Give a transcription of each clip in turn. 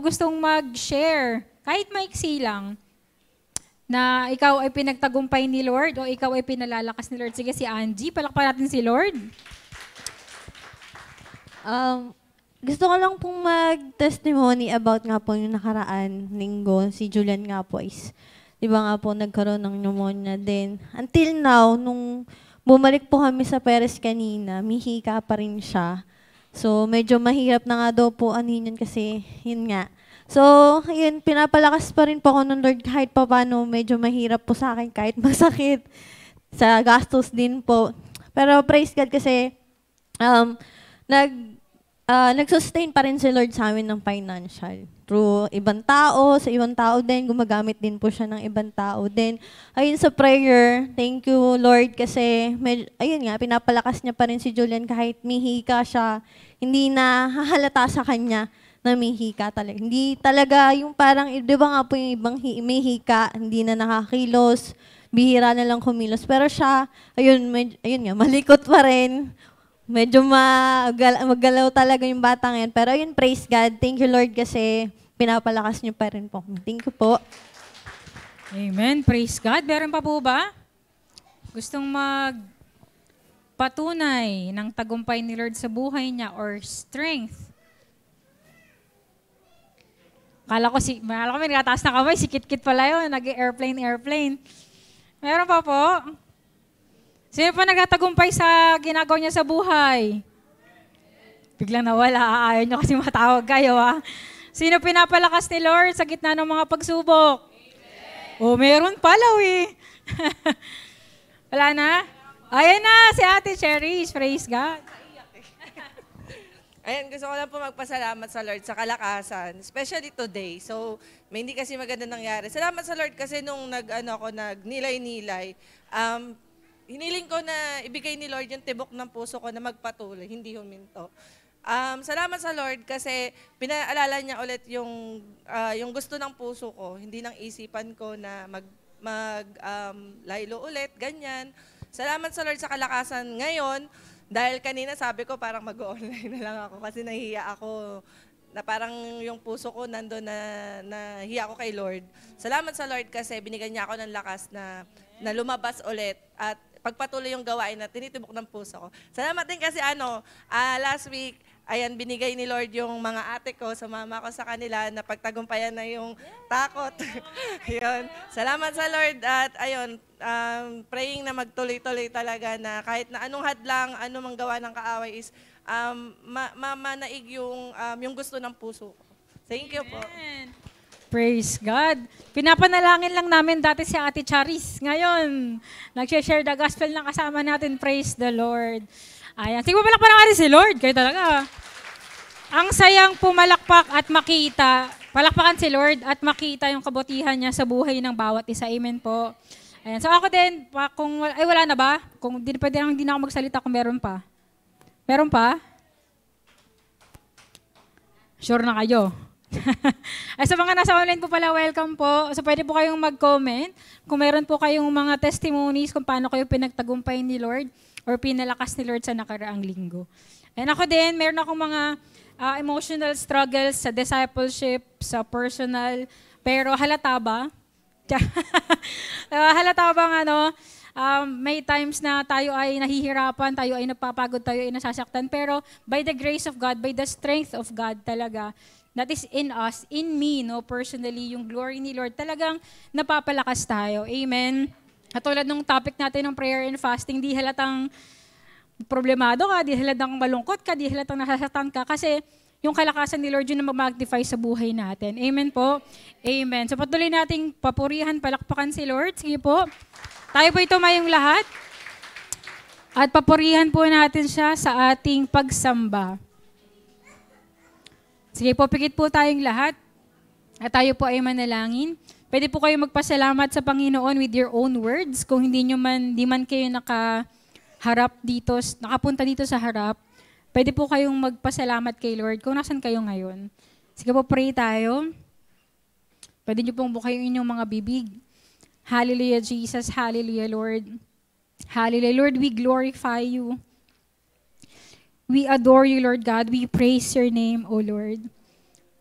gustong mag-share, kahit maiksi lang, na ikaw ay pinagtagumpay ni Lord o ikaw ay pinalalakas ni Lord? Sige, si Angie, palakpan natin si Lord. Gusto ko lang pong mag-testimony about nga po yung nakaraan linggo. Si Julian nga po is, di ba nga po, nagkaroon ng pneumonia din. Until now, nung bumalik po kami sa Perez kanina, mihika pa rin siya. So, medyo mahirap na nga daw po yun kasi, yun nga. So, yun, pinapalakas pa rin po ako ng Lord kahit pa paano, medyo mahirap po sa akin kahit masakit. Sa gastos din po. Pero praise God kasi, nag-sustain pa rin si Lord sa amin ng financial. Through ibang tao, sa ibang tao din, gumagamit din po siya ng ibang tao din. Ayun sa prayer, thank you Lord kasi, ayun nga, pinapalakas niya pa rin si Julian kahit mihika siya. Hindi na hahalata sa kanya na mihika talaga. Hindi talaga yung parang, di ba nga po yung ibang mihika, hindi na nakakilos, bihira na lang kumilos. Pero siya, ayun nga, malikot pa rin. Medyo maggalaw talaga yung bata ngayon. Pero yun, praise God. Thank you, Lord, kasi pinapalakas niyo pa rin po. Thank you po. Amen. Praise God. Meron pa po ba? Gustong magpatunay ng tagumpay ni Lord sa buhay niya or strength? Kala ko may nakataas na kamay. Sikit-kit pala yun. Nag-airplane. Meron pa po? Sino pa nagtatagumpay sa ginagawa niya sa buhay? Biglang nawala. Ayaw niyo kasi matawag kayo, ha? Sino pinapalakas ni Lord sa gitna ng mga pagsubok? O, meron pala, Wala na? Ayan na, si Ate Cherise. Praise God. Ayan, gusto ko lang po magpasalamat sa Lord sa kalakasan, especially today. So, may hindi kasi maganda nangyari. Salamat sa Lord kasi nung nag-nilay-nilay, hiniling ko na ibigay ni Lord yung tibok ng puso ko na magpatuloy, hindi huminto. Salamat sa Lord kasi pinaalala niya ulit yung gusto ng puso ko, hindi ng isipan ko na laylo ulit, ganyan. Salamat sa Lord sa kalakasan ngayon, dahil kanina sabi ko parang mag-online na lang ako kasi nahihiya ako na parang yung puso ko nandoon na hiya ako kay Lord. Salamat sa Lord kasi binigyan niya ako ng lakas na lumabas ulit at pagpatuloy yung gawain na tinitibok ng puso ko. Salamat din kasi last week, ayan, binigay ni Lord yung mga ate ko, sumama ko sa kanila na pagtagumpayan na yung takot. Yun. Salamat sa Lord at ayun, praying na magtuloy-tuloy talaga na kahit na anong hadlang, anong gawa ng kaaway is mamanaig yung gusto ng puso ko. Thank you po. Praise God. Pinapanalangin lang namin dati si Ate Charis. Ngayon, nag-share the gospel ng kasama natin. Praise the Lord. Ayan. Sige mo palakpan natin si Lord. Kayo talaga. Ang sayang pumalakpak at makita. Palakpakan si Lord at makita yung kabutihan niya sa buhay ng bawat isa. Amen po. Ayan. So ako din, wala na ba? Kung pwede lang hindi na ako magsalita kung meron pa. Meron pa? Sure na kayo. Ay, sa mga nasa online po pala, welcome po. So pwede po kayong mag-comment kung meron po kayong mga testimonies kung paano kayo pinagtagumpay ni Lord or pinalakas ni Lord sa nakaraang linggo. And ako din, meron akong mga emotional struggles sa discipleship, sa personal, pero halata ba? Halata bang may times na tayo ay nahihirapan, tayo ay napapagod, tayo ay nasasaktan, pero by the grace of God, by the strength of God talaga, that is in us, in me, personally, yung glory ni Lord, talagang napapalakas tayo. Amen? At tulad ng topic natin ng prayer and fasting, di halatang problemado ka, di halatang malungkot ka, di halatang nasasaktan ka, kasi yung kalakasan ni Lord yun na mag-magnify sa buhay natin. Amen po? Amen. So patuloy nating papurihan, palakpakan si Lord. Sige po. Tayo po tumayong lahat. At papurihan po natin siya sa ating pagsamba. Sige po, pikit po tayong lahat at tayo po ay manalangin. Pwede po kayo magpasalamat sa Panginoon with your own words. Kung di man kayo nakaharap dito, nakapunta dito sa harap, pwede po kayong magpasalamat kay Lord kung nasan kayo ngayon. Sige po, pray tayo. Pwede niyo pong bukayin inyong mga bibig. Hallelujah, Jesus. Hallelujah, Lord. Hallelujah, Lord, we glorify you. We adore you, Lord God. We praise your name, O Lord.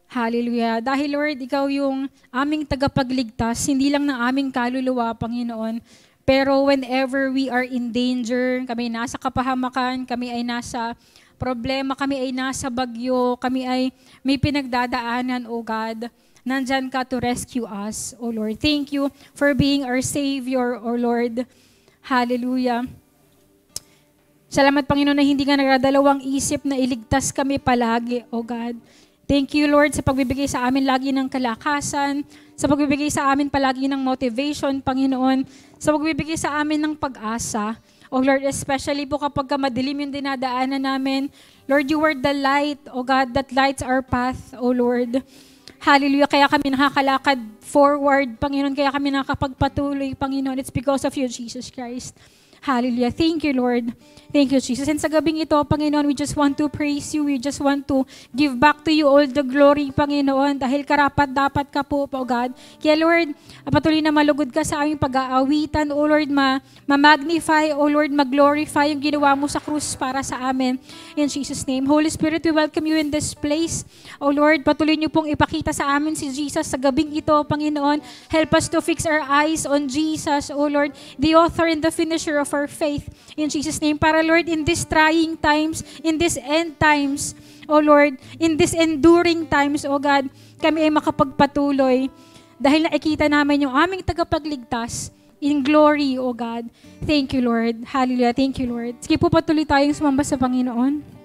Hallelujah. Dahil Lord, Ikaw yung aming tagapagligtas, hindi lang ng aming kaluluwa, Panginoon, pero whenever we are in danger, kami ay nasa kapahamakan, kami ay nasa problema, kami ay nasa bagyo, kami ay may pinagdadaanan, O God, nandyan ka to rescue us, O Lord. Thank you for being our Savior, O Lord. Hallelujah. Salamat, Panginoon, na hindi ka nagdadalawang isip na iligtas kami palagi, O God. Thank you, Lord, sa pagbibigay sa amin lagi ng kalakasan, sa pagbibigay sa amin palagi ng motivation, Panginoon, sa pagbibigay sa amin ng pag-asa. O Lord, especially po kapag madilim yung dinadaanan namin, Lord, you are the light, O God, that lights our path, O Lord. Hallelujah, kaya kami nakakalakad forward, Panginoon, kaya kami nakapagpatuloy, Panginoon. It's because of you, Jesus Christ. Hallelujah. Thank you, Lord. Thank you, Jesus. And sa gabing ito, Panginoon, we just want to praise you. We just want to give back to you all the glory, Panginoon, dahil karapat-dapat ka po, O God. Kaya, Lord, patuloy na malugod ka sa aming pag-aawitan, O Lord, ma-magnify, O Lord, mag-glorify yung ginawa mo sa krus para sa amin. In Jesus' name. Holy Spirit, we welcome you in this place. O Lord, patuloy niyo pong ipakita sa amin si Jesus sa gabing ito, Panginoon. Help us to fix our eyes on Jesus, O Lord, the author and the finisher of our faith. In Jesus' name. Para, Lord, in these trying times, in these end times, O Lord, in these enduring times, O God, kami ay makapagpatuloy dahil nakikita namin yung aming tagapagligtas in glory, O God. Thank you, Lord. Hallelujah. Thank you, Lord. Sige po, patuloy tayong sumamba sa Panginoon.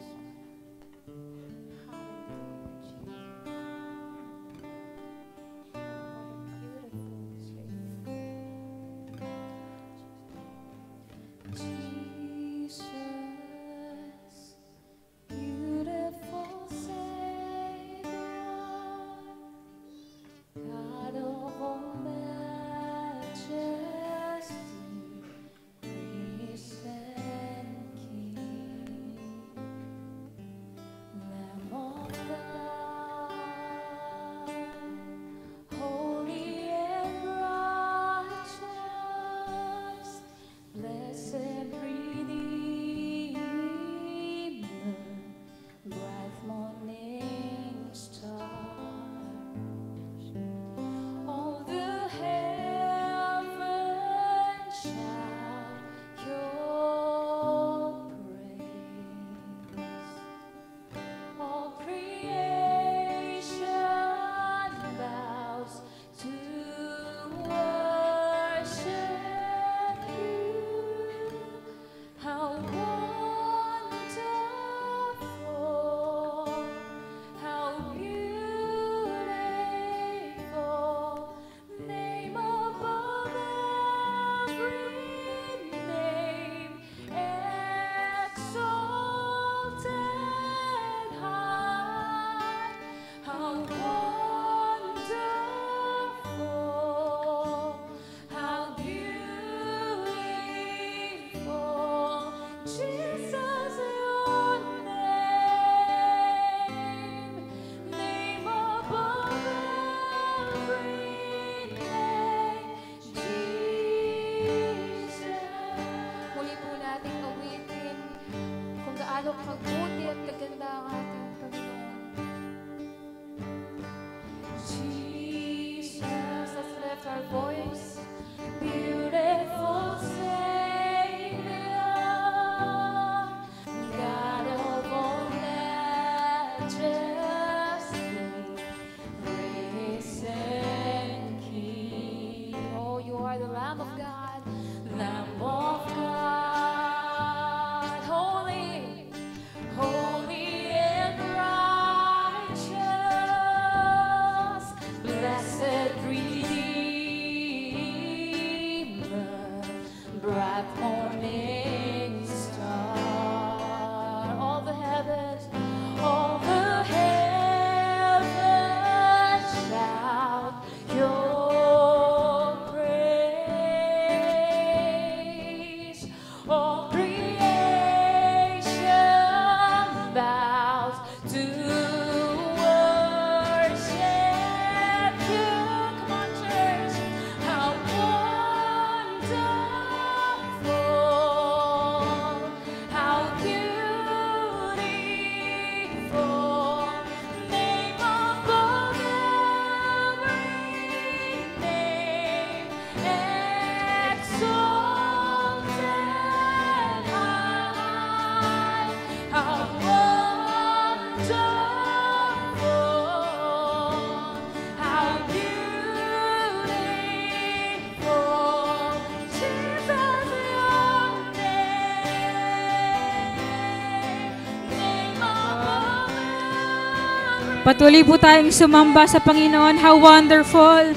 Patuloy po tayong sumamba sa Panginoon. How wonderful.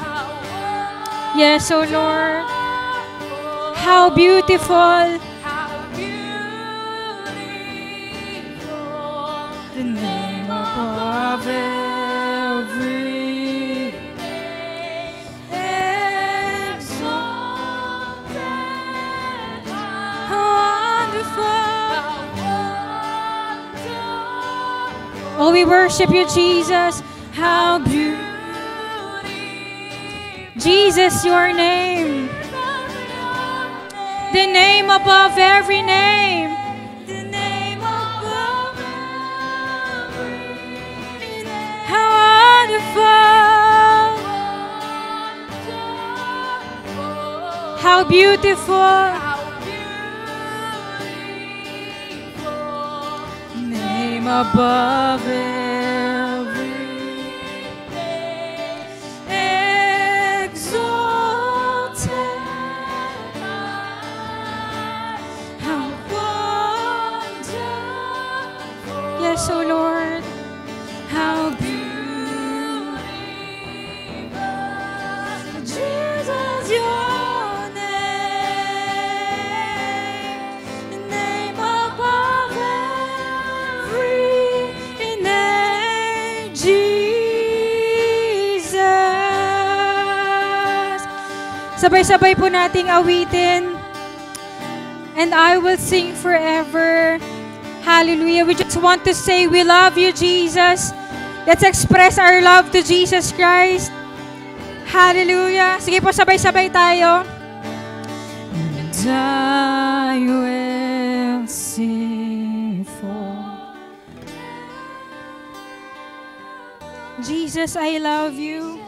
Yes, O Lord. How beautiful. The name above every exalted. Wonderful. Oh, we worship you, Jesus. How beautiful. Jesus, your name. The name above every name. The name above every name. How wonderful. How beautiful. Name above every exalted. How wonderful. Yes, O Lord. How beautiful. Jesus, your name. The name above every name. Jesus. Sabay-sabay po nating awitin. And I will sing forever. Hallelujah. We just want to say we love you, Jesus. Let's express our love to Jesus Christ. Hallelujah. Sige po, sabay-sabay tayo. And I will sing for Jesus, I love you.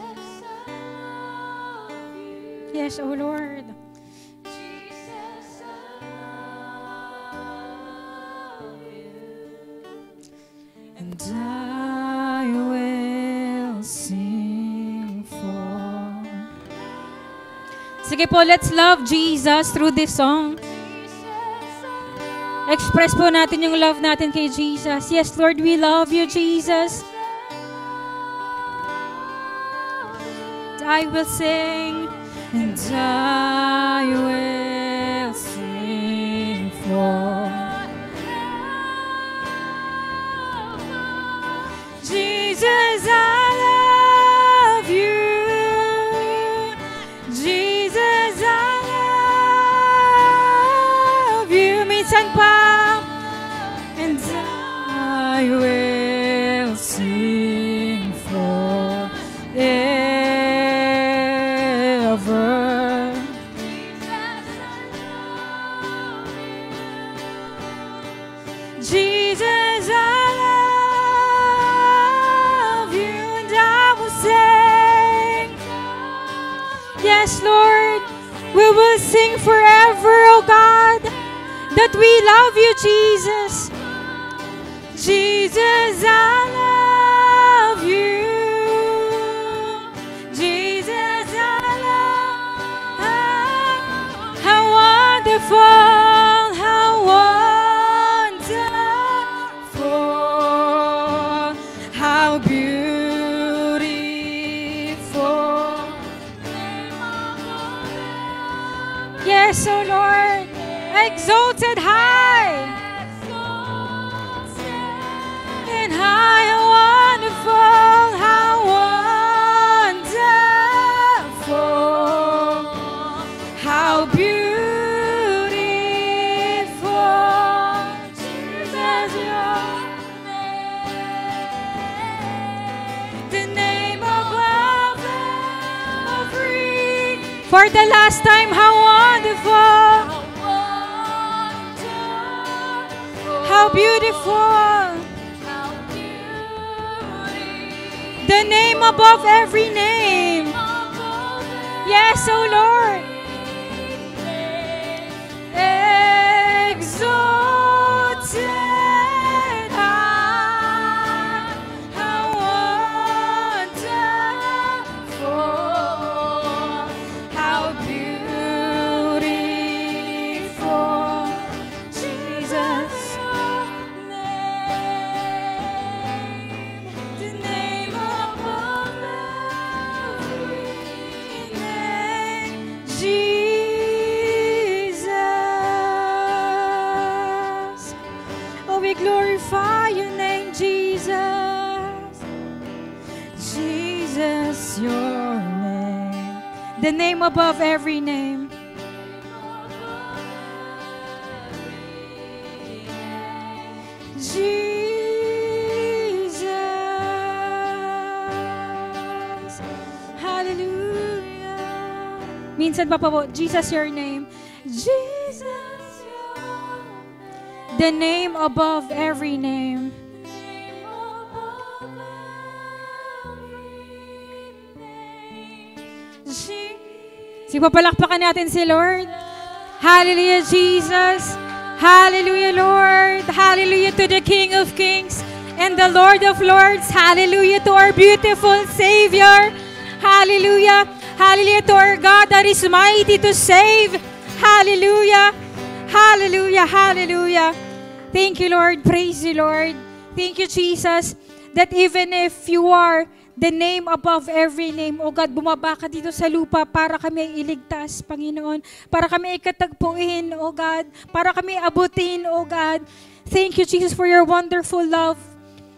Yes, O Lord. And I will sing for. Sige po, let's love Jesus through this song. Express po natin yung love natin kay Jesus. Yes, Lord, we love you, Jesus. I will sing, and I will sing for Jesus, I love you. Jesus, I love you. Minsan pa. And I will sing forever. Jesus, I love you, and I will sing. Yes, Lord, we will sing forever, oh God, that we love you, Jesus. Jesus, I love you. Jesus, I love. How wonderful, how wonderful, how beautiful. Yes, oh Lord, exalted high. And high, how wonderful, how wonderful, how beautiful. Jesus, your name, the name above every. For the last time, how wonderful, how beautiful. The name above every name. Yes, oh Lord. Exalted high, how wonderful, how beautiful. Jesus' name, the name we glorify your name, Jesus. Jesus, your name. The name above every name. Jesus. Hallelujah. Minsan pa po, Jesus, your name. Jesus, your name. The name above every name. Sige, papalakpakan natin si Lord. Hallelujah, Jesus. Hallelujah, Lord. Hallelujah to the King of Kings and the Lord of Lords. Hallelujah to our beautiful Savior. Hallelujah. Hallelujah to our God that is mighty to save. Hallelujah. Hallelujah. Hallelujah. Thank you, Lord. Praise you, Lord. Thank you, Jesus, that even if you are the name above every name, O God, bumaba ka dito sa lupa para kami ay iligtas, Panginoon. Para kami ay katagpuin, O God. Para kami abutin, O God. Thank you, Jesus, for your wonderful love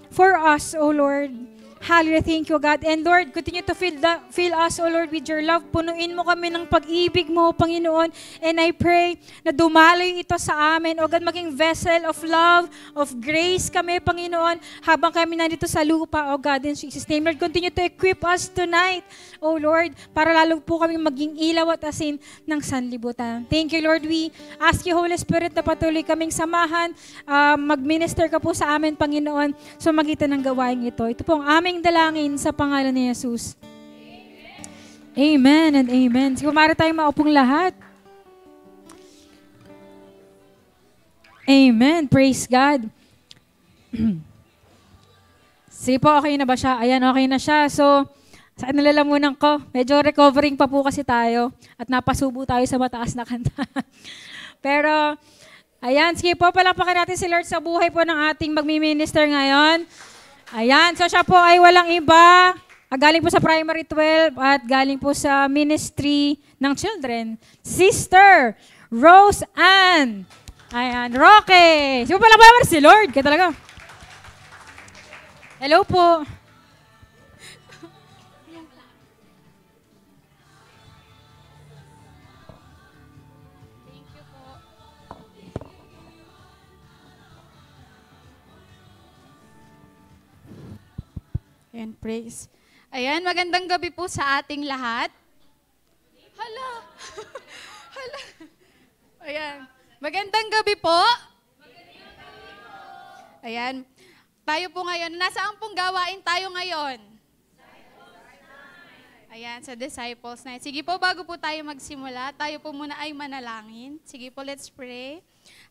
for us, O Lord. Hallelujah. Thank you, God. And Lord, continue to fill us, O Lord, with your love. Punuin mo kami ng pag-ibig mo, Panginoon. And I pray na dumaloy ito sa amin. O God, maging vessel of love, of grace kami, Panginoon, habang kami nandito sa lupa, O God. In Jesus' name, Lord, continue to equip us tonight, O Lord, para lalo po kami maging ilaw at asin ng sanlibutan. Thank you, Lord. We ask you, Holy Spirit, na patuloy kaming samahan. Mag-minister ka po sa amin, Panginoon, sa magitan ng gawain ito. Ito po ang aming dalangin sa pangalan ni Jesus. Amen and amen. Sige, maaari tayong maupong lahat. Amen. Praise God. Sige po, okay na ba siya? Ayan, okay na siya. So, sa nalalamunan ko, medyo recovering pa po kasi tayo at napasubo tayo sa mataas na kanta. Pero, ayan, sige po, palakpakan natin si Lord sa buhay po ng ating magmi-minister ngayon. Ayan, so siya po ay walang iba. Galing po sa Primary 12 at galing po sa Ministry ng Children. Sister Rose Ann. Ayan, Roque. Sige po, palakpakan si Lord. Kaya talaga. Hello po. Ayan, praise. Ayan, magandang gabi po sa ating lahat. Hala! Hala! Ayan, magandang gabi po. Ayan, tayo po ngayon, nasaan pong gawain tayo ngayon? Ayan, sa Disciples Night. Sige po, bago po tayo magsimula, tayo po muna ay manalangin. Sige po, let's pray.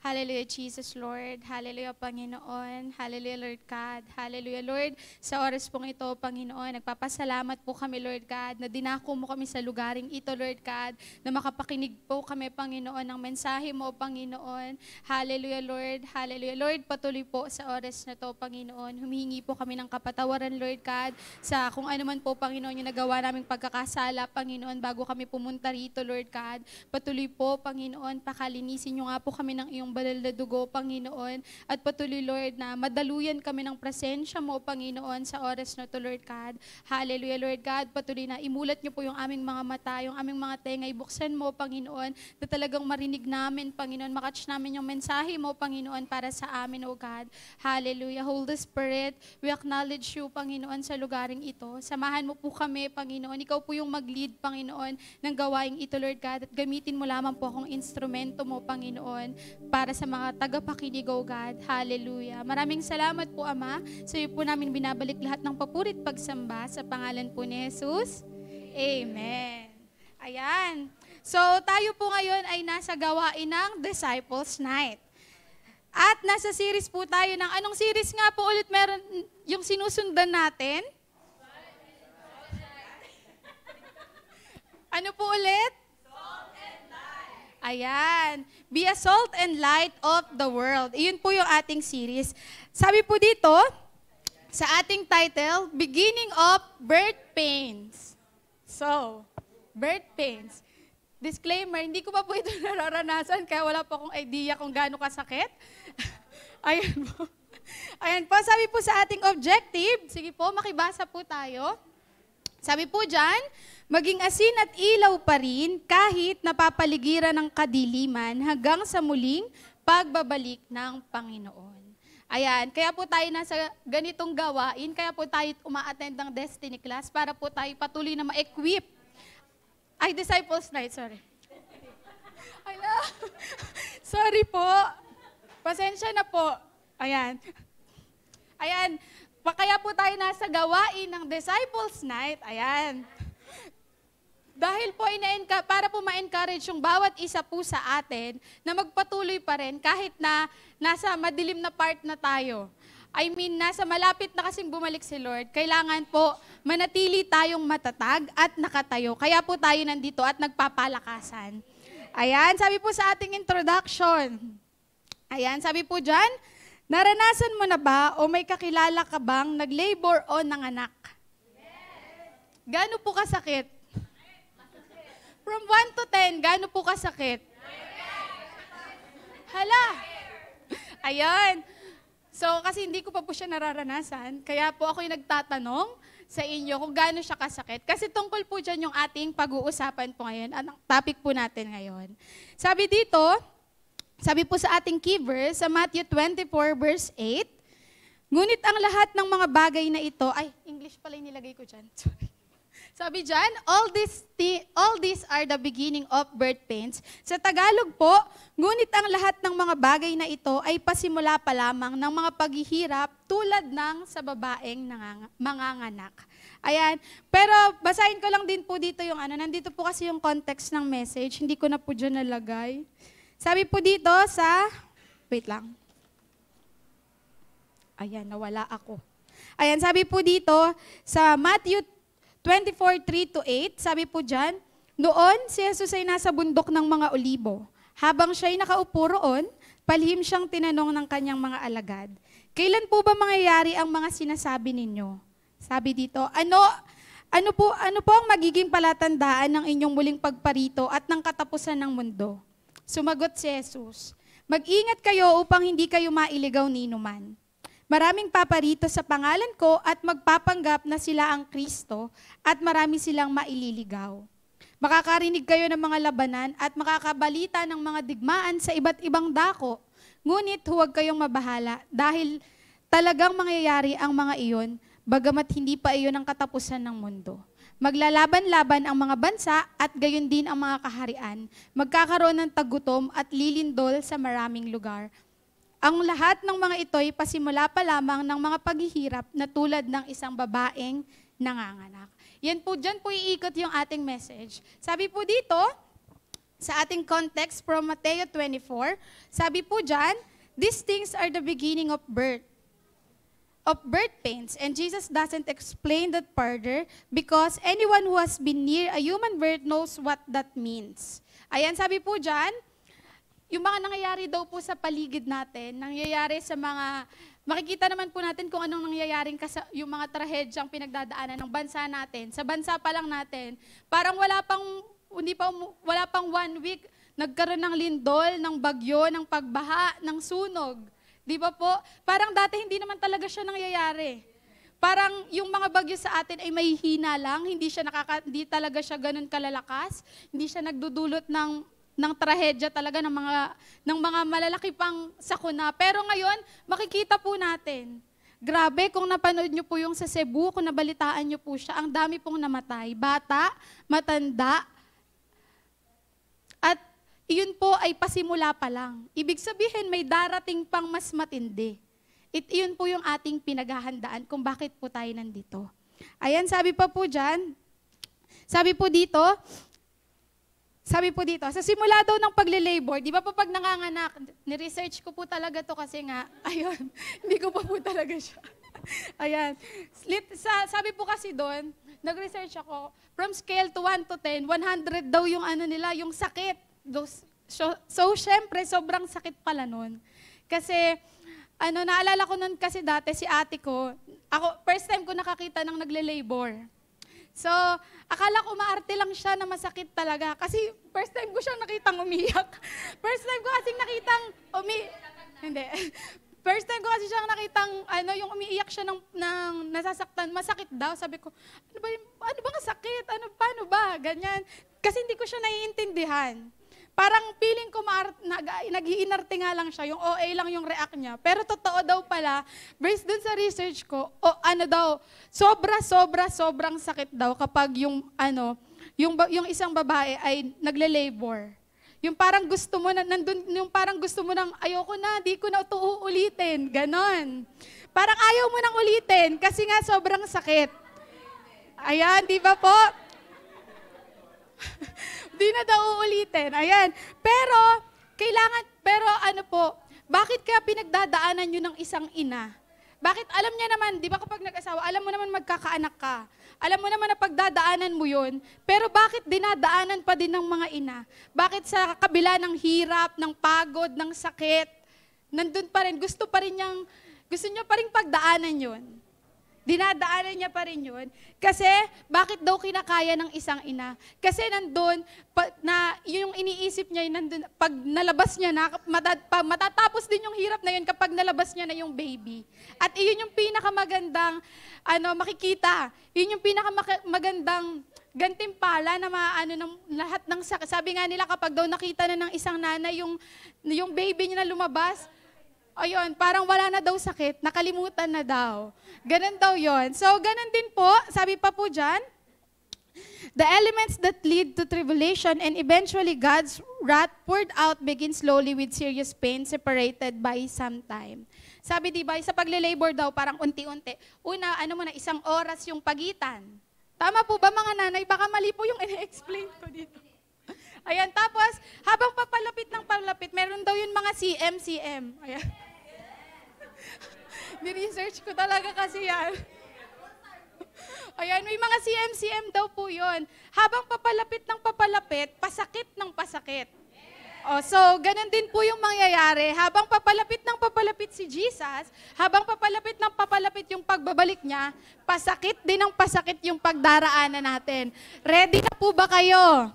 Hallelujah, Jesus, Lord. Hallelujah, Panginoon. Hallelujah, Lord God. Hallelujah, Lord. Sa oras pong ito, Panginoon, nagpapasalamat po kami, Lord God, na dinako mo kami sa lugaring ito, Lord God, na makapakinig po kami, Panginoon, ng mensahe mo, Panginoon. Hallelujah, Lord. Hallelujah, Lord. Patuloy po sa oras na to, Panginoon. Humihingi po kami ng kapatawaran, Lord God, sa kung ano man po, Panginoon, yung nagawa naming pagkakasala, Panginoon, bago kami pumunta rito, Lord God. Patuloy po, Panginoon, pakalinisin nyo nga po kami ng iyong banal na dugo, Panginoon. At patuloy, Lord, na madaluyan kami ng presensya mo, Panginoon, sa oras na to, Lord God. Hallelujah, Lord God. Patuloy na imulat nyo po yung aming mga mata, yung aming mga tenga. Ibuksan mo, Panginoon, na talagang marinig namin, Panginoon. Makatch namin yung mensahe mo, Panginoon, para sa amin, O God. Hallelujah. Holy Spirit, we acknowledge you, Panginoon, sa lugaring ito. Samahan mo po kami, Panginoon. Ikaw po yung mag-lead, Panginoon, ng gawaing ito, Lord God. At gamitin mo lamang po akong instrumento mo, Panginoon, para sa mga tagapakinig, O God. Hallelujah. Maraming salamat po, Ama. Sa iyo po namin binabalik lahat ng papurit pagsamba sa pangalan po ni Jesus. Amen. Ayan. So, tayo po ngayon ay nasa gawain ng Disciples Night. At nasa series po tayo ng, anong series nga po ulit meron yung sinusundan natin? Ano po ulit? Salt and light. Ayan. Be a salt and light of the world. Iyon po yung ating series. Sabi po dito, sa ating title, Beginning of Birth Pains. So, birth pains. Disclaimer, hindi ko pa po ito nararanasan, kaya wala pa akong idea kung gaano kasakit. Ayan po. Ayan po, sabi po sa ating objective, sige po, makibasa po tayo. Sabi po dyan, maging asin at ilaw pa rin kahit napapaligiran ng kadiliman hanggang sa muling pagbabalik ng Panginoon. Ayan, kaya po tayo nasa ganitong gawain, kaya po tayo uma-attend ng Destiny Class para po tayo patuloy na ma-equip. Ay, Disciples Night, sorry. Ala, sorry po. Pasensya na po. Ayan. Ayan, kaya po tayo nasa gawain ng Disciples Night. Ayan. Dahil po para po ma-encourage yung bawat isa po sa atin na magpatuloy pa rin kahit na nasa madilim na part na tayo. I mean, nasa malapit na kasing bumalik si Lord, kailangan po manatili tayong matatag at nakatayo. Kaya po tayo nandito at nagpapalakasan. Ayan, sabi po sa ating introduction. Ayan, sabi po dyan, naranasan mo na ba o may kakilala ka bang nag-labor o nanganak? Gaano po kasakit? From 1 to 10, gaano po kasakit? Hala! Ayan. So, kasi hindi ko pa po siya nararanasan, kaya po ako yung nagtatanong sa inyo kung gaano siya kasakit. Kasi tungkol po dyan yung ating pag-uusapan po ngayon, ang topic po natin ngayon. Sabi dito, sabi po sa ating key verse, sa Matthew 24 verse 8, ngunit ang lahat ng mga bagay na ito, ay, English pala yung nilagay ko dyan. Sorry. Sabi dyan, all these are the beginning of birth pains. Sa Tagalog po, ngunit ang lahat ng mga bagay na ito ay pasimula pa lamang ng mga paghihirap tulad ng sa babaeng manganganak. Ayan. Pero basahin ko lang din po dito yung nandito po kasi yung context ng message, hindi ko na po dyan nalagay. Sabi po dito wait lang. Ayan, nawala ako. Ayan, sabi po dito sa Matthew 24:3-8, sabi po dyan, noon si Jesus ay nasa bundok ng mga olibo. Habang siya'y nakaupo roon, palihim siyang tinanong ng kanyang mga alagad, kailan po ba mangyayari ang mga sinasabi ninyo? Sabi dito, ano po ang magiging palatandaan ng inyong muling pagparito at ng katapusan ng mundo? Sumagot si Jesus, mag-ingat kayo upang hindi kayo mailigaw ni inuman. Maraming paparito sa pangalan ko at magpapanggap na sila ang Kristo at marami silang maililigaw. Makakarinig kayo ng mga labanan at makakabalita ng mga digmaan sa iba't ibang dako. Ngunit huwag kayong mabahala dahil talagang mangyayari ang mga iyon, bagamat hindi pa iyon ang katapusan ng mundo. Maglalaban-laban ang mga bansa at gayon din ang mga kaharian. Magkakaroon ng tagutom at lilindol sa maraming lugar. Ang lahat ng mga ito ay pasimula pa lamang ng mga paghihirap na tulad ng isang babaeng nanganganak. Yan po, dyan po iikot yung ating message. Sabi po dito, sa ating context from Matthew 24, sabi po dyan, these things are the beginning of birth pains. And Jesus doesn't explain that further because anyone who has been near a human birth knows what that means. Ayan, sabi po dyan, yung mga nangyayari daw po sa paligid natin, nangyayari sa mga, makikita naman po natin kung anong nangyayaring yung mga trahedyang pinagdadaanan ng bansa natin. Sa bansa pa lang natin, parang wala pang 1 week, nagkaroon ng lindol, ng bagyo, ng pagbaha, ng sunog. Di ba po? Parang dati hindi naman talaga siya nangyayari. Parang yung mga bagyo sa atin ay may hina lang, hindi talaga siya ganun kalalakas, hindi siya nagdudulot ng trahedya talaga ng mga malalaki pang sakuna. Pero ngayon, makikita po natin. Grabe, kung napanood nyo po yung sa Cebu, kung nabalitaan nyo po siya, ang dami pong namatay. Bata, matanda, at iyon po ay pasimula pa lang. Ibig sabihin, may darating pang mas matindi. Iyon po yung ating pinaghahandaan kung bakit po tayo nandito. Ayan, sabi pa po dyan, sabi po dito, sa simula daw ng pagle-labor, di ba po pag nanganganak, ni-research ko po talaga to kasi nga, ayun, hindi ko pa po talaga siya. Ayan. Sabi po kasi doon, nag-research ako, from scale to 1 to 10, 100 daw yung nila, yung sakit. So syempre, sobrang sakit pala nun. Kasi, naalala ko nun kasi dati, si ate ko, first time ko nakakita ng nagle-labor. So, akala ko maarte lang siya na masakit talaga. Kasi first time ko siyang nakitang umiyak. First time ko kasing nakitang Hindi. First time ko kasi siyang nakitang, yung umiiyak siya ng nasasaktan, masakit daw. Sabi ko, ano ba nga sakit? Paano ba? Ganyan. Kasi hindi ko siya naiintindihan. Parang feeling ko nag-iinarte nga lang siya, yung OA lang yung react niya. Pero totoo daw pala, based dun sa research ko, sobrang sakit daw kapag yung isang babae ay nagle-labor. Yung parang gusto mo nang ayoko na, di ko na ito uulitin. Ganon. Parang ayaw mo nang ulitin kasi nga sobrang sakit. Ayan, di ba po? Di na daw uulitin. Ayan. Pero bakit kaya pinagdadaanan nyo ng isang ina? Bakit alam niya naman, di ba kapag nag-asawa, alam mo naman magkakaanak ka. Alam mo naman na pagdadaanan mo yun, pero bakit dinadaanan pa din ng mga ina? Bakit sa kabila ng hirap, ng pagod, ng sakit, nandun pa rin, gusto niya pa rin pagdaanan yun? Dinadaanan niya pa rin yun. Kasi, bakit daw kinakaya ng isang ina? Kasi nandun, yung iniisip niya, nandun, pag nalabas niya na, matatapos din yung hirap na yun kapag nalabas niya na yung baby. At iyon yung pinakamagandang, makikita. Yun yung pinakamagandang gantimpala na maano ng lahat ng sakit. Sabi nga nila, kapag daw nakita na ng isang nanay yung baby niya na lumabas, ayun, parang wala na daw sakit, nakalimutan na daw. Ganun daw yon. So, ganun din po, sabi pa po dyan, the elements that lead to tribulation and eventually God's wrath poured out begin slowly with serious pain separated by some time. Sabi diba, sa pagle-labor daw, parang unti-unti. Una, isang oras yung pagitan. Tama po ba mga nanay? Baka mali po yung ina-explain ko dito. Ayan, tapos, habang papalapit ng palapit, meron daw yun mga CM. Ayan. Ni-research ko talaga kasi yan. Ayan, may mga CM daw po yun. Habang papalapit ng papalapit, pasakit ng pasakit. So, ganun din po yung mangyayari. Habang papalapit ng papalapit si Jesus, habang papalapit ng papalapit yung pagbabalik niya, pasakit din ng pasakit yung pagdaraanan natin. Ready na po ba kayo?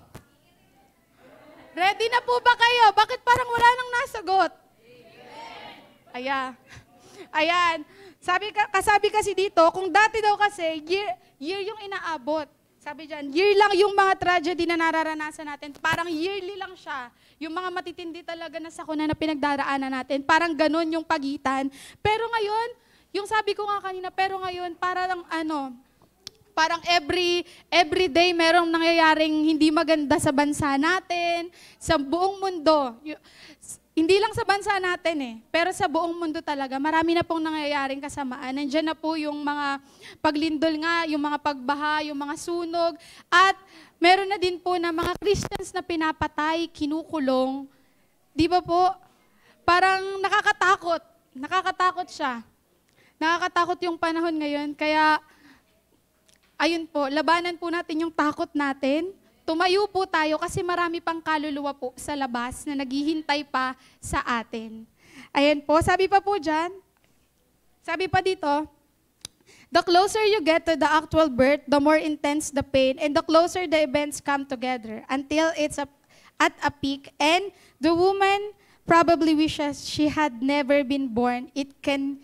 Ready na po ba kayo? Bakit parang wala nang nasagot? Ayan. Kasabi kasi dito, kung dati daw kasi, year yung inaabot. Sabi dyan, year lang yung mga tragedy na nararanasan natin. Parang yearly lang siya. Yung mga matitindi talaga na sakuna na pinagdaraanan natin. Parang ganun yung pagitan. Pero ngayon, yung sabi ko nga kanina, parang every day merong nangyayaring hindi maganda sa bansa natin, sa buong mundo. Hindi lang sa bansa natin pero sa buong mundo talaga. Marami na pong nangyayaring kasamaan. Nandiyan na po yung mga paglindol nga, yung mga pagbaha, yung mga sunog. At meron na din po na mga Christians na pinapatay, kinukulong. Di ba po? Parang nakakatakot. Nakakatakot siya. Nakakatakot yung panahon ngayon. Kaya, ayun po, labanan po natin yung takot natin. Tumayo po tayo kasi marami pang kaluluwa po sa labas na naghihintay pa sa atin. Ayan po, sabi pa po dyan, sabi pa dito, the closer you get to the actual birth, the more intense the pain, and the closer the events come together until it's at a peak, and the woman probably wishes she had never been born. It can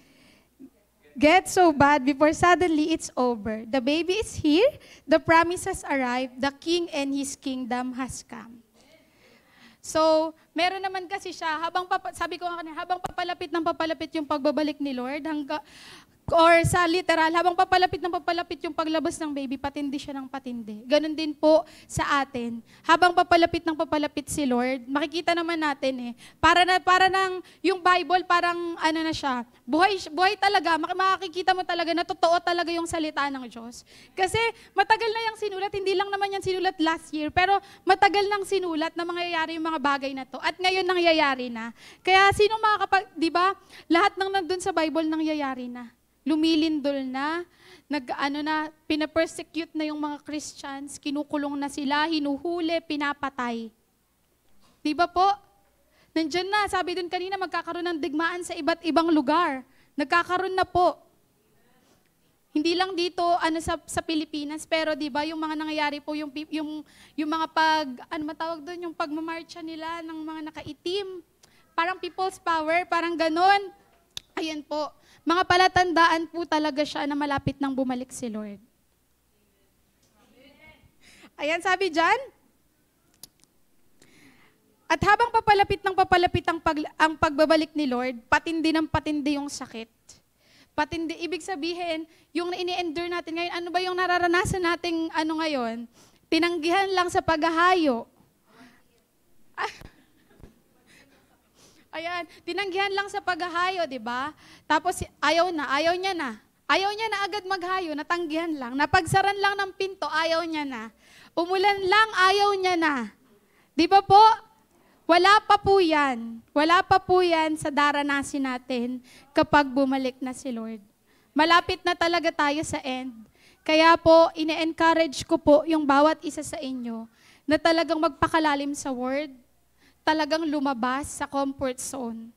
get so bad before suddenly it's over. The baby is here, the promise has arrived, the king and his kingdom has come. So, meron naman kasi siya, sabi ko nga kanina, habang papalapit yung pagbabalik ni Lord, or sa literal, habang papalapit yung paglabas ng baby, patindi siya ng patindi. Ganon din po sa atin. Habang papalapit si Lord, makikita naman natin para nang yung Bible, parang na siya, buhay talaga, makikita mo talaga na totoo talaga yung salita ng Diyos. Kasi matagal na yung sinulat, hindi lang naman yan sinulat last year, pero matagal nang sinulat na mangyayari yung mga bagay na to. At ngayon nangyayari na. Kaya sino di ba? Lahat ng nandun sa Bible nangyayari na. Lumilindol na, pinapersecute na yung mga Christians, kinukulong na sila, hinuhuli, pinapatay. Di ba po? Nandyan na, sabi dun kanina, magkakaroon ng digmaan sa iba't ibang lugar. Nagkakaroon na po. Hindi lang dito sa Pilipinas, pero di ba yung mga nangyayari po, yung mga yung pagmamarcha nila ng mga nakaitim, parang people's power, parang ganon. ayan po, mga palatandaan po talaga siya na malapit nang bumalik si Lord. Ayan, sabi dyan, at habang papalapit ang pagbabalik ni Lord, patindi ng patindi yung sakit. Patindi, ibig sabihin, yung ini-endure natin ngayon, ano ba yung nararanasan nating ngayon? Tinanggihan lang sa paghahayo. Ayan, tinanggihan lang sa paghahayo, di ba? Tapos ayaw niya na. Ayaw niya na agad maghayo, natanggihan lang. Napagsaran lang ng pinto, ayaw niya na. Umulan lang, ayaw niya na. Di ba po? Wala pa po yan. Wala pa po yan sa daranasin natin kapag bumalik na si Lord. Malapit na talaga tayo sa end. Kaya po, ine-encourage ko po yung bawat isa sa inyo na talagang magpakalalim sa Word, talagang lumabas sa comfort zone,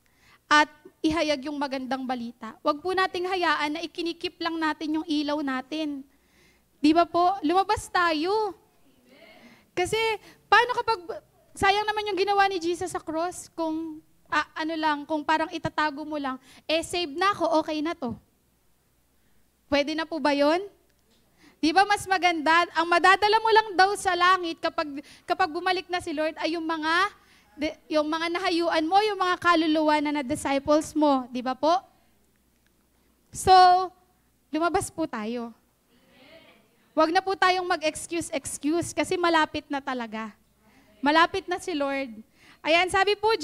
at ihayag yung magandang balita. Huwag po nating hayaan na ikinikip lang natin yung ilaw natin. Di ba po? Lumabas tayo. Kasi, paano kapag, sayang naman yung ginawa ni Jesus sa cross, kung kung parang itatago mo lang, save na ako, okay na to. Pwede na po ba yun? Di ba mas maganda, ang madadala mo lang daw sa langit kapag bumalik na si Lord ay yung mga nahayuan mo, yung mga kaluluwa na disciples mo. Di ba po? So, lumabas po tayo. Huwag na po tayong mag-excuse kasi malapit na talaga. Malapit na si Lord. Ayan, sabi po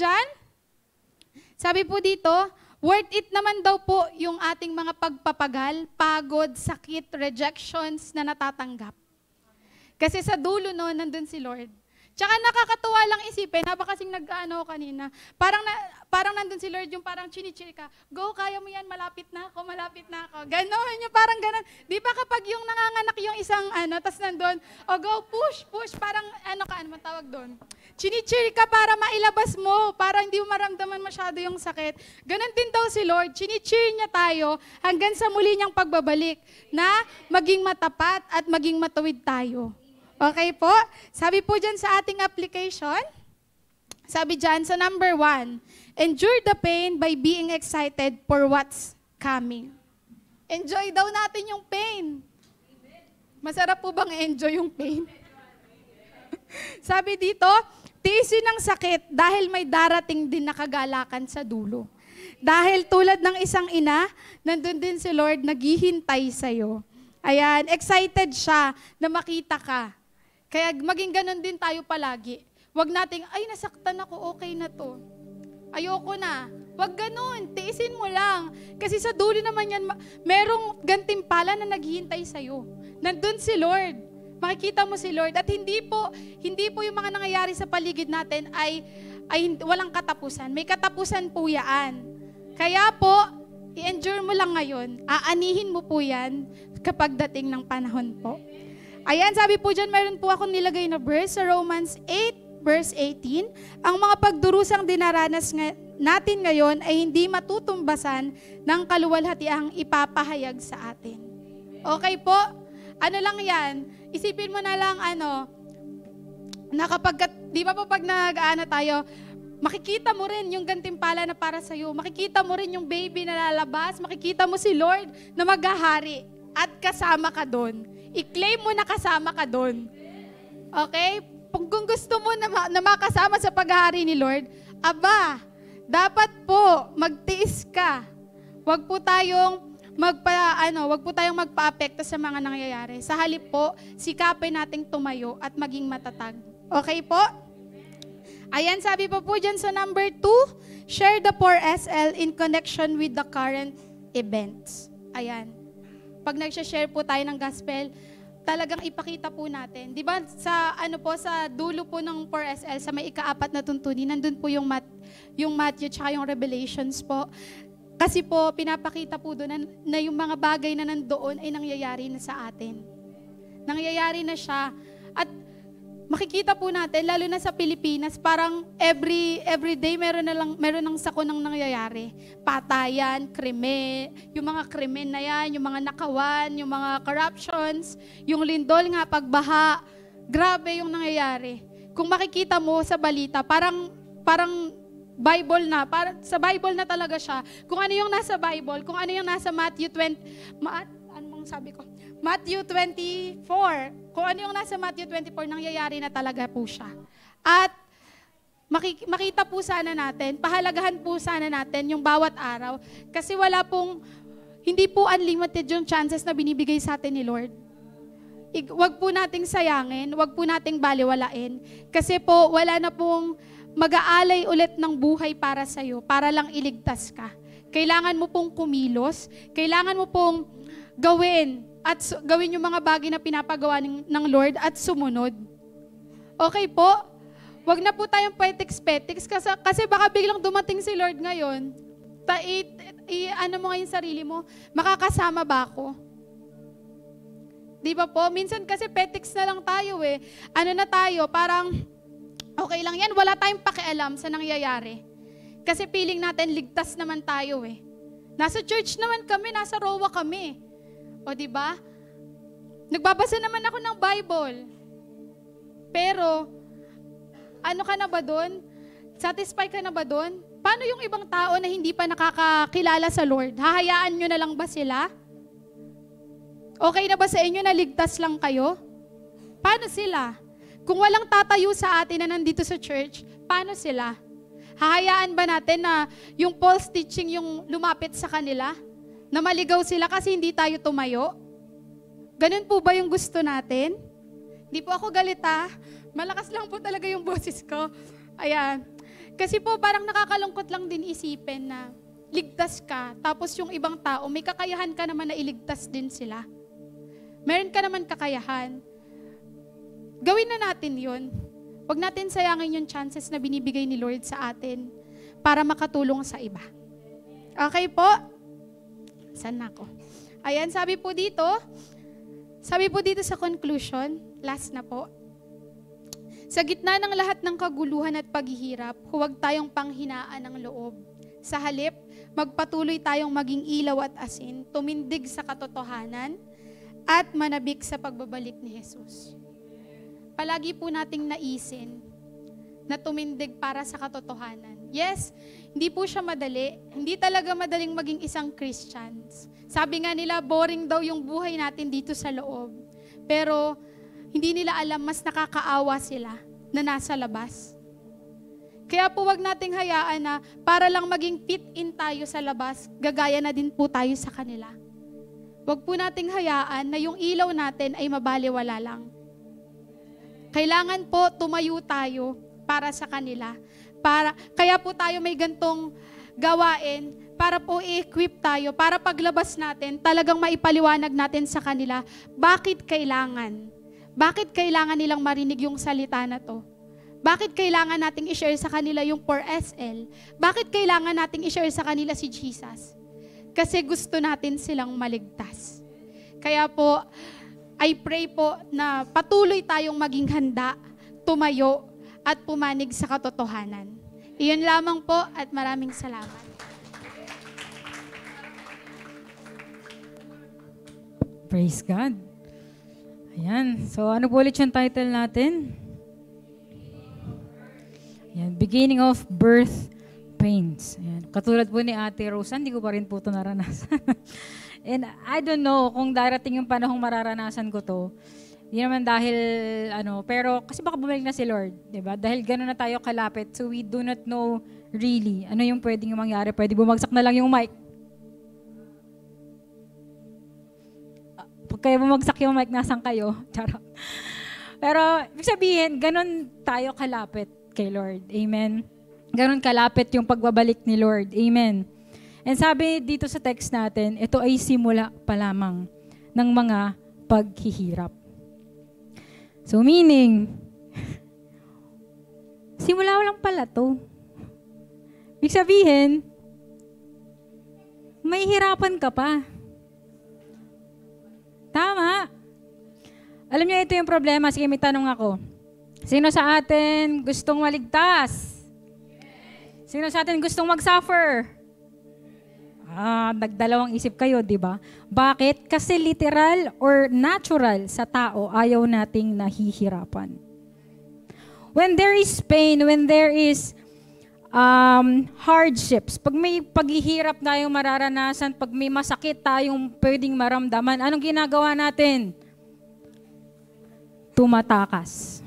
dito, worth it naman daw po yung ating mga pagpapagal, pagod, sakit, rejections na natatanggap. Kasi sa dulo noon, nandun si Lord. Tsaka nakakatuwa lang isipin, haba kasing kanina, parang nandun si Lord yung parang chinichiri ka, go, kaya mo yan, malapit na ako. Ganon, yung parang ganon. Di ba kapag yung nanganganak yung isang tas nandun, go, push, parang man tawag doon? Chinichiri ka para mailabas mo, para hindi mo maramdaman masyado yung sakit. Ganon din daw si Lord, chinichiri niya tayo hanggang sa muli niyang pagbabalik na maging matapat at maging matuwid tayo. Okay po? Sabi po dyan sa ating application, sabi dyan sa number 1, endure the pain by being excited for what's coming. Enjoy daw natin yung pain. Masarap po bang enjoy yung pain? Sabi dito, tiisin ang sakit dahil may darating din na kagalakan sa dulo. Dahil tulad ng isang ina, nandun din si Lord naghihintay sa'yo. Ayan, excited siya na makita ka. Kaya maging ganun din tayo palagi. Huwag nating, nasaktan ako, okay na to. Ayoko na. Huwag ganun, tiisin mo lang. Kasi sa dulo naman yan, merong gantimpala na naghihintay sa'yo. Nandun si Lord. Makikita mo si Lord. At hindi po yung mga nangyayari sa paligid natin ay walang katapusan. May katapusan po yan. Kaya po, i-endure mo lang ngayon. Aanihin mo po yan kapag dating ng panahon po. Ayan, sabi po dyan, meron po akong nilagay na verse sa Romans 8, verse 18. Ang mga pagdurusang dinaranas natin ngayon ay hindi matutumbasan ng kaluwalhatiang ipapahayag sa atin. Okay po? Ano lang yan? Isipin mo na lang, na kapag, di ba po pag tayo, makikita mo rin yung gantimpala na para sa'yo. Makikita mo rin yung baby na lalabas. Makikita mo si Lord na maghahari at kasama ka doon. I-claim mo na kasama ka doon. Okay? Kung gusto mo na makasama sa paghahari ni Lord, dapat po magtiis ka. Huwag po tayong magpa-apekto sa mga nangyayari. Sa halip po, sikapin nating tumayo at maging matatag. Okay po? Ayan, sabi pa po dyan sa number 2, share the 4SL in connection with the current events. Ayan. Pag nag-share po tayo ng gospel, talagang ipakita po natin. 'Di ba sa sa dulo po ng 4SL sa may ika-4 na tuntunin, nandun po yung Matthew tsaka yung Revelations po. Kasi po pinapakita po doon na yung mga bagay na nandoon ay nangyayari na sa atin. Nangyayari na siya. At makikita po natin, lalo na sa Pilipinas, parang every day meron ng sakonang nangyayari. Patayan, krimen, yung mga krimen na yan, yung mga nakawan, yung mga corruptions, yung lindol nga, pagbaha, grabe yung nangyayari. Kung makikita mo sa balita, parang Bible na, para sa Bible na talaga siya. Kung ano yung nasa Bible, kung ano yung nasa Matthew 24, kung ano yung nasa Matthew 24, nangyayari na talaga po siya. At makita po sana natin, pahalagahan po sana natin yung bawat araw, kasi hindi po unlimited yung chances na binibigay sa atin ni Lord. Wag po nating sayangin, wag po nating baliwalain, kasi po wala na pong mag-aalay ulit ng buhay para sa'yo, para lang iligtas ka. Kailangan mo pong kumilos, kailangan mo pong gawin yung mga bagay na pinapagawa ng Lord at sumunod. Okay po? Wag na po tayong petiks-petiks kasi baka biglang dumating si Lord ngayon. Ano mo ngayon sarili mo? Makakasama ba ako? Di ba po? Minsan kasi petiks na lang tayo eh. Ano na tayo? Parang okay lang yan, wala tayong pakialam sa nangyayari. Kasi feeling natin, ligtas naman tayo eh. Nasa church naman kami, nasa rowa kami. O diba? Nagbabasa naman ako ng Bible. Pero, ano ka na ba doon? Satisfy ka na ba doon? Paano yung ibang tao na hindi pa nakakakilala sa Lord? Hahayaan nyo na lang ba sila? Okay na ba sa inyo na ligtas lang kayo? Paano sila? Kung walang tatayo sa atin na nandito sa church, paano sila? Hahayaan ba natin na yung false teaching yung lumapit sa kanila? Na maligaw sila kasi hindi tayo tumayo? Ganun po ba yung gusto natin? Hindi po ako galit ha. Malakas lang po talaga yung boses ko. Ayan. Kasi po parang nakakalungkot lang din isipin na ligtas ka, tapos yung ibang tao, may kakayahan ka naman na iligtas din sila. Meron ka naman kakayahan. Gawin na natin yun. Huwag natin sayangin yung chances na binibigay ni Lord sa atin para makatulong sa iba. Okay po? Saan na ako? Ayan, sabi po dito sa conclusion, last na po. Sa gitna ng lahat ng kaguluhan at paghihirap, huwag tayong panghinaan ng loob. Sa halip, magpatuloy tayong maging ilaw at asin, tumindig sa katotohanan, at manabik sa pagbabalik ni Jesus. Palagi po nating naisin na tumindig para sa katotohanan. Yes, hindi po siya madali. Hindi talaga madaling maging isang Christians. Sabi nga nila, boring daw yung buhay natin dito sa loob. Pero hindi nila alam, mas nakakaawa sila na nasa labas. Kaya po wag nating hayaan na para lang maging fit in tayo sa labas, gagaya na din po tayo sa kanila. Wag po nating hayaan na yung ilaw natin ay mabaliwala lang. Kailangan po tumayo tayo para sa kanila. Kaya po tayo may gantong gawain para po i-equip tayo, para paglabas natin, talagang maipaliwanag natin sa kanila, bakit kailangan nilang marinig yung salita na to? Bakit kailangan nating i-share sa kanila yung 4SL? Bakit kailangan nating i-share sa kanila si Jesus? Kasi gusto natin silang maligtas. Kaya po, I pray po na patuloy tayong maging handa, tumayo, at pumanig sa katotohanan. Iyon lamang po at maraming salamat. Praise God. Ayan. So, ano po ulit yung title natin? Ayan. Beginning of Birth Pains. Ayan. Katulad po ni Ate Rosa, hindi ko pa rin po ito naranasan. And I don't know kung darating yung panahong mararanasan ko to. Hindi naman dahil, pero kasi baka bumalik na si Lord, di ba? Dahil gano'n na tayo kalapit, so we do not know really ano yung pwedeng mangyari. Pwede bumagsak na lang yung mic. Pag kayo bumagsak yung mic, nasan kayo? Charot. Pero, ibig sabihin, gano'n tayo kalapit kay Lord. Amen? Gano'n kalapit yung pagbabalik ni Lord. Amen? And sabi dito sa text natin, ito ay simula pa lamang ng mga paghihirap. So meaning, simula lang pala to. Ibig sabihin, may hirapan ka pa. Tama. Alam niyo, ito yung problema. Sige, may tanong ako. Sino sa atin gustong maligtas? Sino sa atin gustong mag-suffer? Nagdalawang isip kayo, di ba? Bakit? Kasi literal or natural sa tao, ayaw nating nahihirapan. When there is pain, when there is hardships, pag may paghihirap tayong mararanasan, pag may masakit tayong pwedeng maramdaman, anong ginagawa natin? Tumatakas.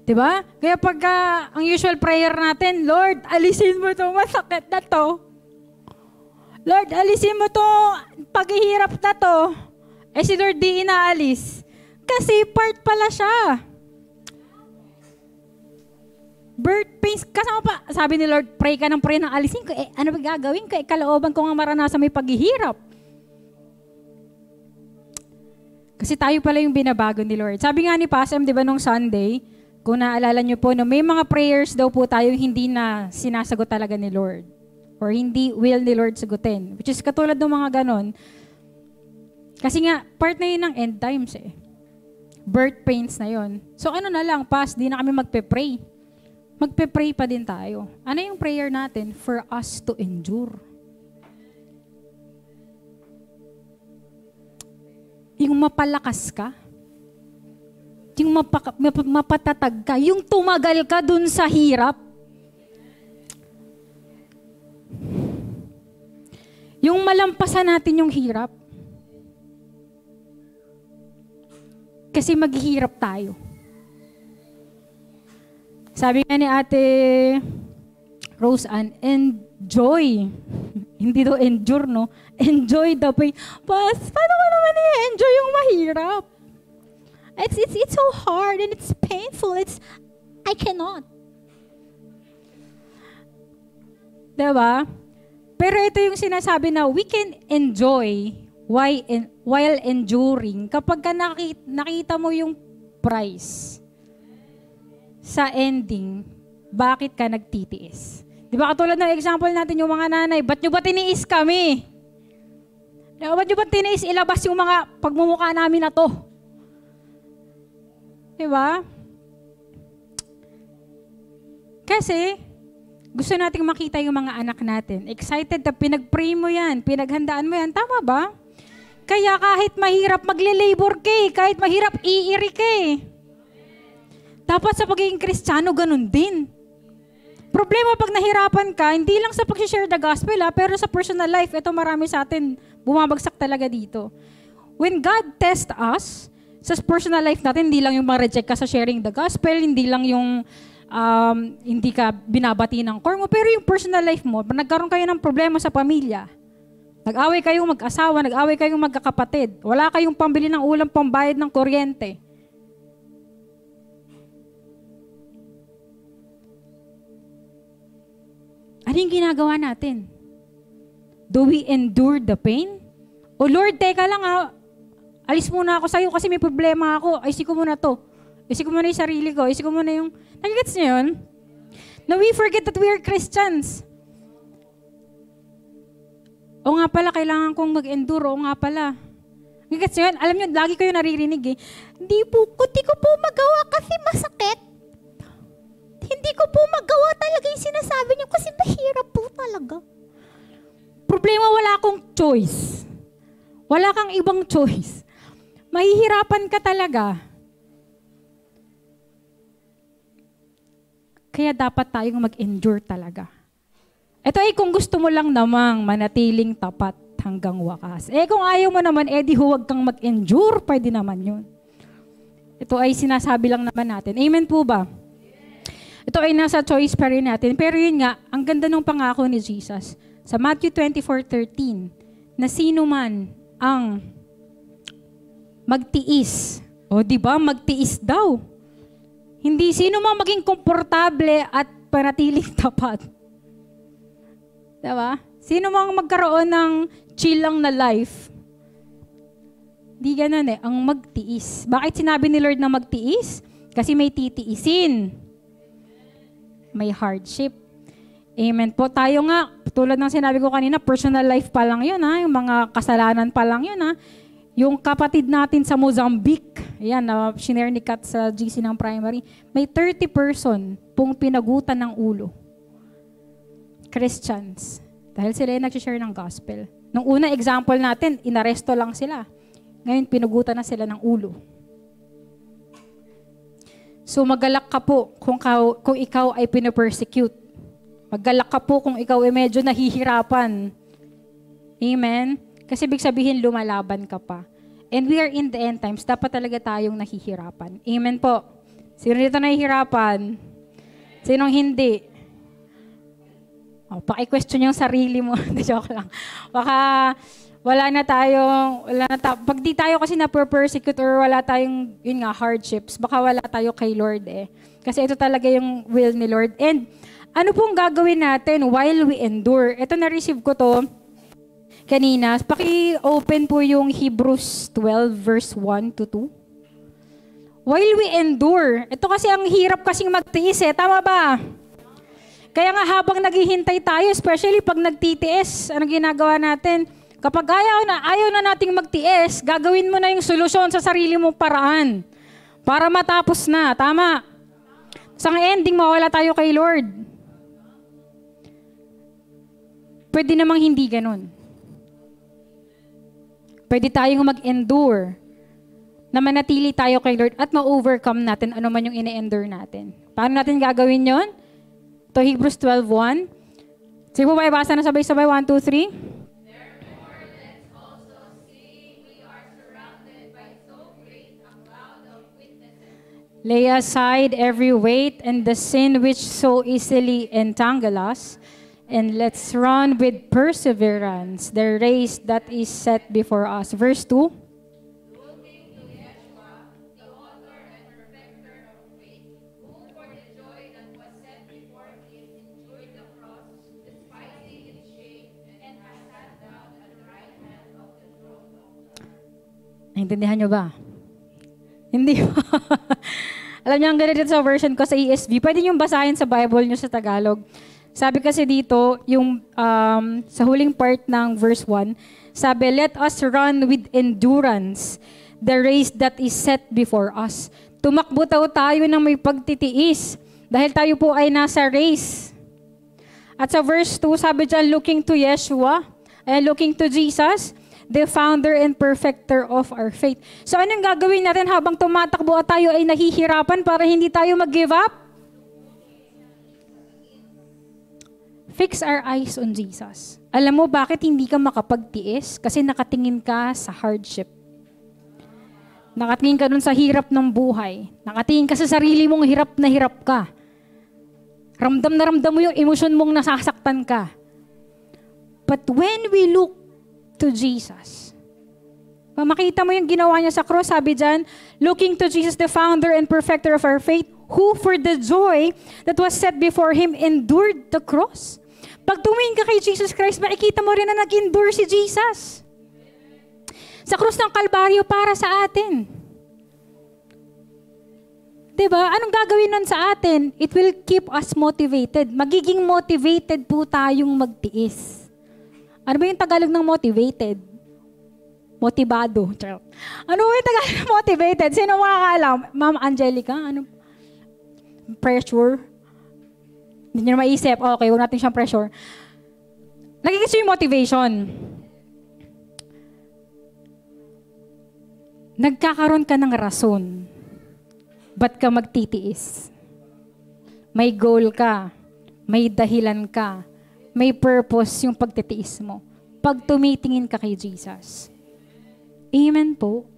Diba? Kaya pag ang usual prayer natin, Lord, alisin mo itong masakit na to. Lord, alisin mo itong paghihirap na to. Eh si Lord di inaalis. Kasi part pala siya. Birth pains, kasama pa, sabi ni Lord, pray ka ng pray ng alisin ko. Eh, ano ba gagawin ko? Eh, kalooban ko nga maranasan may paghihirap. Kasi tayo pala yung binabago ni Lord. Sabi nga ni Pasem, di ba, nung Sunday, kung naalala nyo po, no, may mga prayers daw po tayo hindi na sinasagot talaga ni Lord. Or hindi will ni Lord sagutin. Which is katulad ng mga ganon. Kasi nga, part na yun ng end times eh. Birth pains na yun. So ano na lang, di na kami magpe-pray. Magpe-pray pa din tayo. Ano yung prayer natin? For us to endure. Yung mapalakas ka. Yung mapatatag ka. Yung tumagal ka dun sa hirap. Yung malampasan natin yung hirap. Kasi maghihirap tayo. Sabi nga ni Ate Rose Ann, enjoy. Hindi daw endure, no? Enjoy the pain. Paano ko naman i-enjoy yung mahirap? It's so hard and it's painful. I cannot. Diba? Pero ito yung sinasabi na we can enjoy while enduring kapag nakita mo yung price sa ending, bakit ka nagtitiis? Di ba katulad ng example natin yung mga nanay, ba't nyo ba tiniis kami? Ba't nyo ba tiniis ilabas yung mga pagmumukha namin na to? Di ba? Kasi, gusto nating makita yung mga anak natin. Excited na pinag-pray mo yan, pinaghandaan mo yan. Tama ba? Kaya kahit mahirap magle-labor ka eh, kahit mahirap iiri ka eh. Dapat sa pagiging Kristiyano, ganun din. Problema pag nahirapan ka, hindi lang sa pag-share the gospel pero sa personal life, ito marami sa atin bumabagsak talaga dito. When God tests us, sa personal life natin, hindi lang yung ma-reject ka sa sharing the gospel, hindi lang yung hindi ka binabati ng core mo, pero yung personal life mo, nagkaroon kayo ng problema sa pamilya, nag-away kayong mag-asawa, nag-away kayong magkakapatid, wala kayong pambili ng ulam, pambayad ng kuryente. Ano yung ginagawa natin? Do we endure the pain? O Lord, teka lang alis muna ako sa'yo kasi may problema ako. Ayusin ko muna to. Ayusin ko muna yung sarili ko. Ayusin ko muna yung... Nagigets niyo yun? No, we forget that we are Christians. O nga pala, kailangan kong mag-endure. O nga pala. Nagigets niyo yun? Alam niyo, lagi kayo naririnig eh. Hindi ko po magawa kasi masakit. Hindi ko po magawa talaga yung sinasabi niyo kasi mahirap po talaga. Problema, wala akong choice. Wala kang ibang choice. Mahihirapan ka talaga. Kaya dapat tayong mag-endure talaga. Ito ay kung gusto mo lang namang manatiling tapat hanggang wakas. Kung ayaw mo naman, di huwag kang mag-endure, pwede naman yun. Ito ay sinasabi lang naman natin. Amen po ba? Ito ay nasa choice pa rin natin. Pero yun nga, ang ganda ng pangako ni Jesus. Sa Matthew 24:13, na sino man ang magtiis. O di ba, magtiis daw. Hindi sino mang maging komportable at panatiling tapat. Diba? Sino mang magkaroon ng chill lang na life. Di ganun eh, ang magtiis. Bakit sinabi ni Lord na magtiis? Kasi may titiisin. May hardship. Amen po. Tayo nga, tulad ng sinabi ko kanina, personal life pa lang yun ha. Yung mga kasalanan pa lang yun ha. Yung kapatid natin sa Mozambique, ayan, shinare ni Kat sa GC ng primary, may 30 person pong pinagutan ng ulo. Christians. Dahil sila yung nag-share ng gospel. Nung una example natin, inaresto lang sila. Ngayon, pinugutan na sila ng ulo. So magalak ka po kung ikaw ay pinapersecute. Maggalak ka po kung ikaw ay medyo nahihirapan. Amen? Kasi ibig sabihin, lumalaban ka pa. And we are in the end times, dapat talaga tayong nahihirapan. Amen po. Sino dito nahihirapan? Sinong hindi? Paki-question yung sarili mo. Joke lang. Baka pag di tayo kasi na-persecute or wala tayong, yun nga, hardships, baka wala tayo kay Lord eh. Kasi ito talaga yung will ni Lord. And ano pong gagawin natin while we endure? Ito na-receive ko to kanina. Paki-open po yung Hebrews 12 verse 1 to 2. While we endure, ito kasi ang hirap kasing magtiis eh. Tama ba? Kaya nga habang naghihintay tayo, especially pag nagtitiis, anong ginagawa natin? Kapag ayaw na nating magtiis, gagawin mo na yung solusyon sa sarili mong paraan para matapos na. Tama? Sa ending, mawala tayo kay Lord. Pwede namang hindi ganun. Pwede tayong mag-endure na manatili tayo kay Lord at ma-overcome natin ano man yung ine-endure natin. Paano natin gagawin yon? Ito, Hebrews 12:1. Sige po ba, ibasa na sabay-sabay. 1, 2, 3. Therefore, let's also see we are surrounded by so great a cloud of witnesses. Lay aside every weight and the sin which so easily entangle us, and let's run with perseverance the race that is set before us. Verse 2. Looking to Yeshua, the author and perfecter of faith, who for the joy that was set before him endured the cross, despising its shame, and has sat down at the right hand of the throne of God. Naintindihan nyo ba? Hindi ba? Alam niyo, ang ganda dito sa version ko sa ESV, pwede nyo basahin sa Bible nyo sa Tagalog. Sabi kasi dito, yung sa huling part ng verse 1, sabi, let us run with endurance the race that is set before us. Tumakbo tayo ng may pagtitiis dahil tayo po ay nasa race. At sa verse 2, sabi dyan, looking to Yeshua, looking to Jesus, the founder and perfecter of our faith. So anong gagawin natin habang tumatakbo at tayo ay nahihirapan para hindi tayo mag-give up? Fix our eyes on Jesus. Alam mo bakit hindi ka makapagtiis? Kasi nakatingin ka sa hardship. Nakatingin ka dun sa hirap ng buhay. Nakatingin ka sa sarili mong hirap na hirap ka. Ramdam na ramdam mo yung emosyon mong nasasaktan ka. But when we look to Jesus, makita mo yung ginawa niya sa cross, sabi dyan, looking to Jesus, the founder and perfecter of our faith, who for the joy that was set before him endured the cross. Pag tumingin ka kay Jesus Christ, makikita mo rin na nag-endure si Jesus. Sa krus ng Kalbaryo para sa atin. Diba? Anong gagawin nun sa atin? It will keep us motivated. Magiging motivated po tayong magtiis. Ano ba yung Tagalog ng motivated? Motivado. Ano ba yung Tagalog ng motivated? Sino makakaalam? Ma'am Angelica? Ano? Pressure? Hindi nyo na maisip. Okay, huwag natin siyang pressure. Nagigis yung motivation. Nagkakaroon ka ng rason. Ba't ka magtitiis? May goal ka. May dahilan ka. May purpose yung pagtitiis mo. Pag tumitingin ka kay Jesus. Amen po.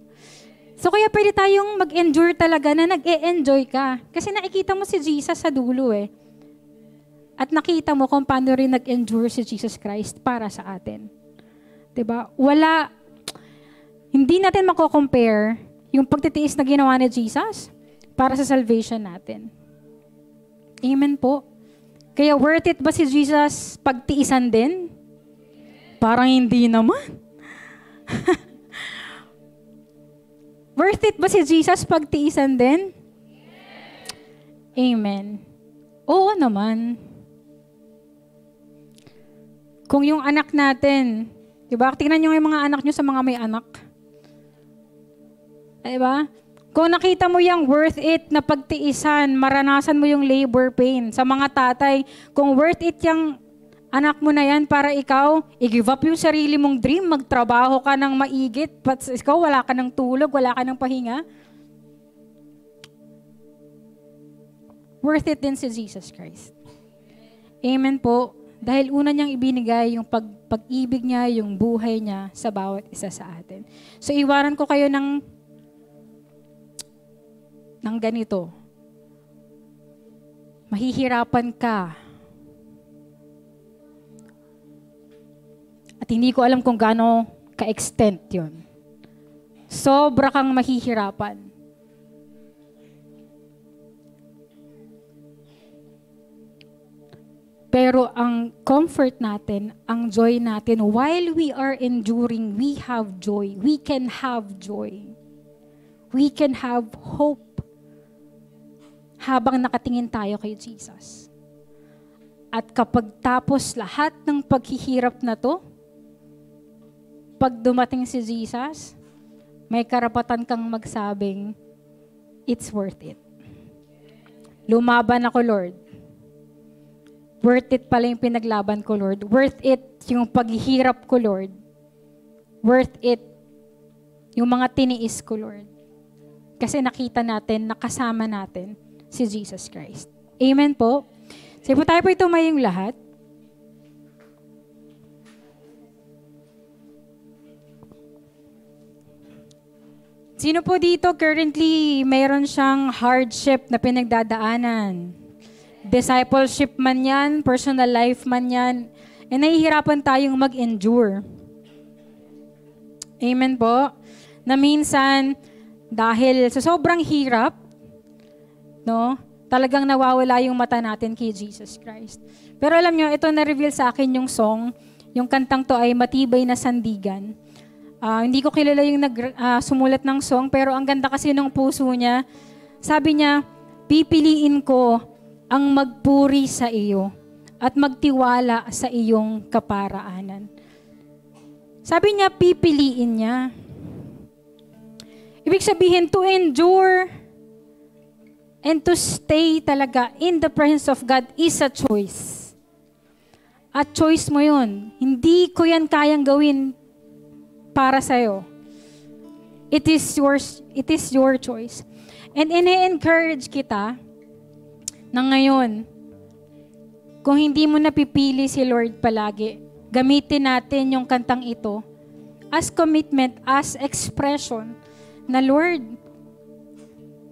So kaya pwede tayong mag-endure talaga na nag-e-enjoy ka. Kasi nakikita mo si Jesus sa dulo eh. At nakita mo kung paano rin nag-endure si Jesus Christ para sa atin. 'Di ba? Hindi natin mako-compare yung pagtitiis na ginawa ni Jesus para sa salvation natin. Amen po. Kaya worth it ba si Jesus pagtiisan din? Parang hindi naman. Worth it ba si Jesus pagtiisan din? Amen. Oo naman. Kung yung anak natin, diba? Tingnan nyo yung mga anak nyo sa mga may anak. Diba? Kung nakita mo yung worth it na pagtiisan, maranasan mo yung labor pain. Sa mga tatay, kung worth it yung anak mo na yan para ikaw, i-give up yung sarili mong dream, magtrabaho ka ng maigit, but ikaw wala ka ng tulog, wala ka ng pahinga. Worth it din si Jesus Christ. Amen po. Dahil una niyang ibinigay yung pag-ibig niya, yung buhay niya sa bawat isa sa atin. So iwanan ko kayo ng ganito. Mahihirapan ka. At hindi ko alam kung gaano ka-extent yun. Sobra kang mahihirapan. Pero ang comfort natin, ang joy natin, while we are enduring, we have joy. We can have joy. We can have hope habang nakatingin tayo kay Jesus. At kapag tapos lahat ng paghihirap na to, pag dumating si Jesus, may karapatan kang magsabing, it's worth it. Lumaban ako, Lord. Worth it pala yung pinaglaban ko, Lord. Worth it yung paghihirap ko, Lord. Worth it yung mga tiniis ko, Lord. Kasi nakita natin, nakasama natin si Jesus Christ. Amen po. Sige po tayo po tumayong lahat. Sino po dito currently mayroon siyang hardship na pinagdadaanan? Discipleship man yan, personal life man yan, nahihirapan tayong mag-endure. Amen po. Na minsan, dahil sa sobrang hirap, no, talagang nawawala yung mata natin kay Jesus Christ. Pero alam nyo, ito na-reveal sa akin yung song, yung kantang to ay Matibay na Sandigan. Hindi ko kilala yung sumulat ng song, pero ang ganda kasi ng puso niya. Sabi niya, pipiliin ko ang magpuri sa iyo at magtiwala sa iyong kaparaanan. Sabi niya, pipiliin niya. Ibig sabihin, to endure and to stay talaga in the presence of God is a choice. At choice mo yun. Hindi ko yan kayang gawin para sa'yo. It is your choice. And ini-encourage kita na ngayon, kung hindi mo napipili si Lord palagi, gamitin natin yung kantang ito as commitment, as expression na Lord,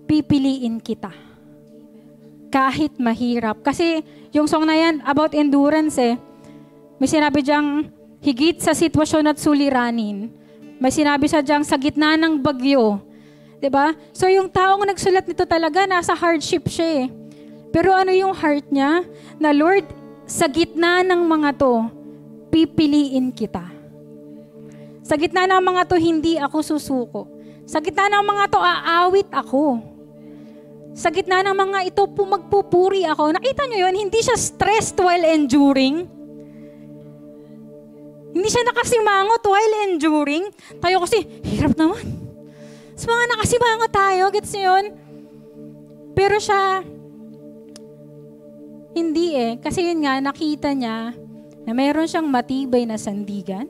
pipiliin kita. Kahit mahirap. Kasi yung song na yan about endurance may sinabi diyang higit sa sitwasyon at suliranin. May sinabi siya diyang sa gitna ng bagyo. 'Di ba? So yung taong nagsulat nito talaga, nasa hardship siya Pero ano yung heart niya? Na Lord, sa gitna ng mga to, pipiliin kita. Sa gitna ng mga to, hindi ako susuko. Sa gitna ng mga to, aawit ako. Sa gitna ng mga ito, magpupuri ako. Nakita nyo yun? Hindi siya stressed while enduring. Hindi siya nakasimangot while enduring. Tayo kasi, hirap naman. Sa mga nakasimangot tayo, gets nyo yun? Pero siya, hindi Kasi yun nga, nakita niya na mayroon siyang matibay na sandigan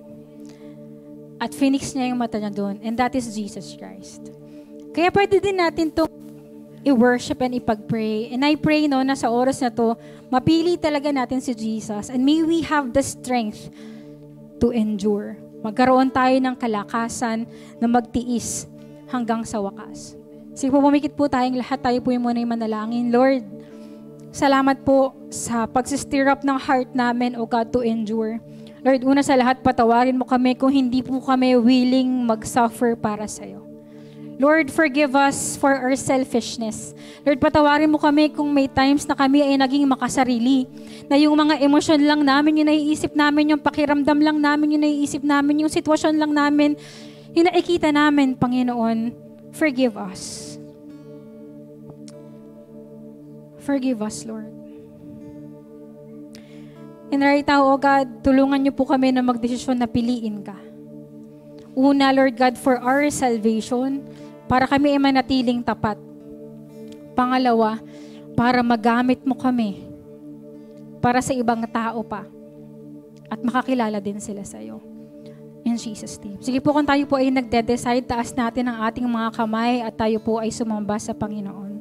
at finix niya yung mata niya doon. And that is Jesus Christ. Kaya pwede din natin to i-worship and ipag-pray. And I pray na sa oras na to, mapili talaga natin si Jesus. And may we have the strength to endure. Magkaroon tayo ng kalakasan na magtiis hanggang sa wakas. Sige po, pumikit po tayong lahat. Tayo po yung muna yung manalangin. Lord, salamat po sa pag-stir up ng heart namin, O God, to endure. Lord, una sa lahat, patawarin mo kami kung hindi po kami willing mag-suffer para sa'yo. Lord, forgive us for our selfishness. Lord, patawarin mo kami kung may times na kami ay naging makasarili, na yung mga emosyon lang namin, yung naiisip namin, yung pakiramdam lang namin, yung naiisip namin, yung sitwasyon lang namin, yung nakikita namin, Panginoon, forgive us. Forgive us, Lord. And right now, O God, tulungan niyo po kami na magdesisyon na piliin ka. Una, Lord God, for our salvation, para kami ay manatiling tapat. Pangalawa, para magamit mo kami para sa ibang tao pa at makakilala din sila sa iyo. In Jesus' name. Sige po, kung tayo po ay nagde-decide, taas natin ang ating mga kamay at tayo po ay sumamba sa Panginoon.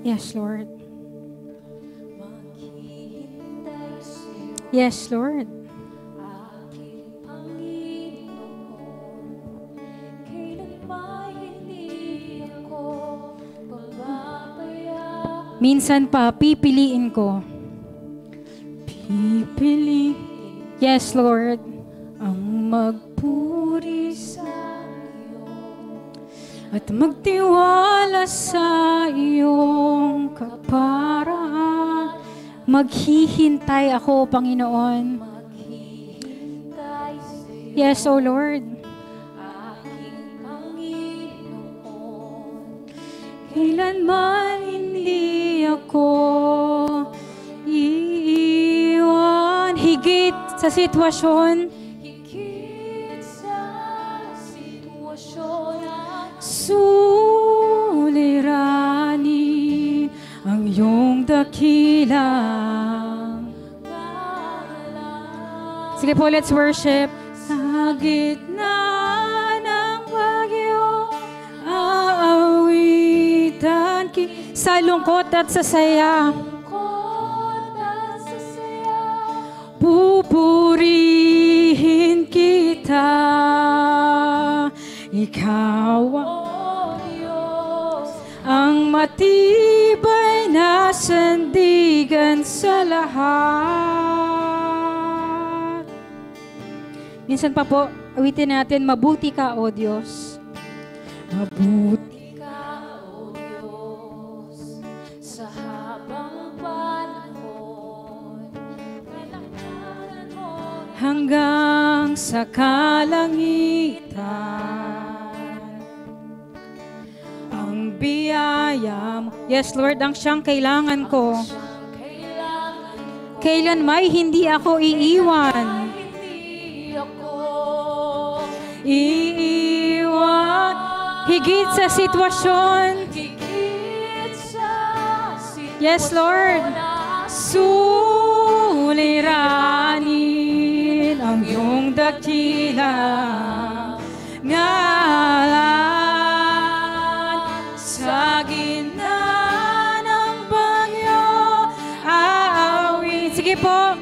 Yes, Lord. Yes, Lord. Minsan pa, pipiliin ko. Yes, Lord. Ang magpuri sa iyo at magtiwala sa iyong kaparaan. Maghihintay ako, Panginoon. Yes, O Lord. Kailanman hindi ako iiwan. Higit sa sitwasyon. Suliranin ang iyong dakila. Sige po, let's worship. Sa gitna ng bagyo, aawitan sa lungkot at sa saya. Pupurihin kita, ikaw ang matibay na sandigan sa lahat. Minsan pa po, awitin natin, mabuti ka, O Diyos. Mabuti ka, O Diyos, sa habang panahon. Hanggang sa kalangitan. Ang biyaya mo. Yes, Lord, ang siyang kailangan ko. Kailan may hindi ako iiwan. Iiwan. Higit sa sitwasyon. Yes, Lord. Suliranin ang iyong dakila ngalan sa gitna ng bagyo aawit. Sige po,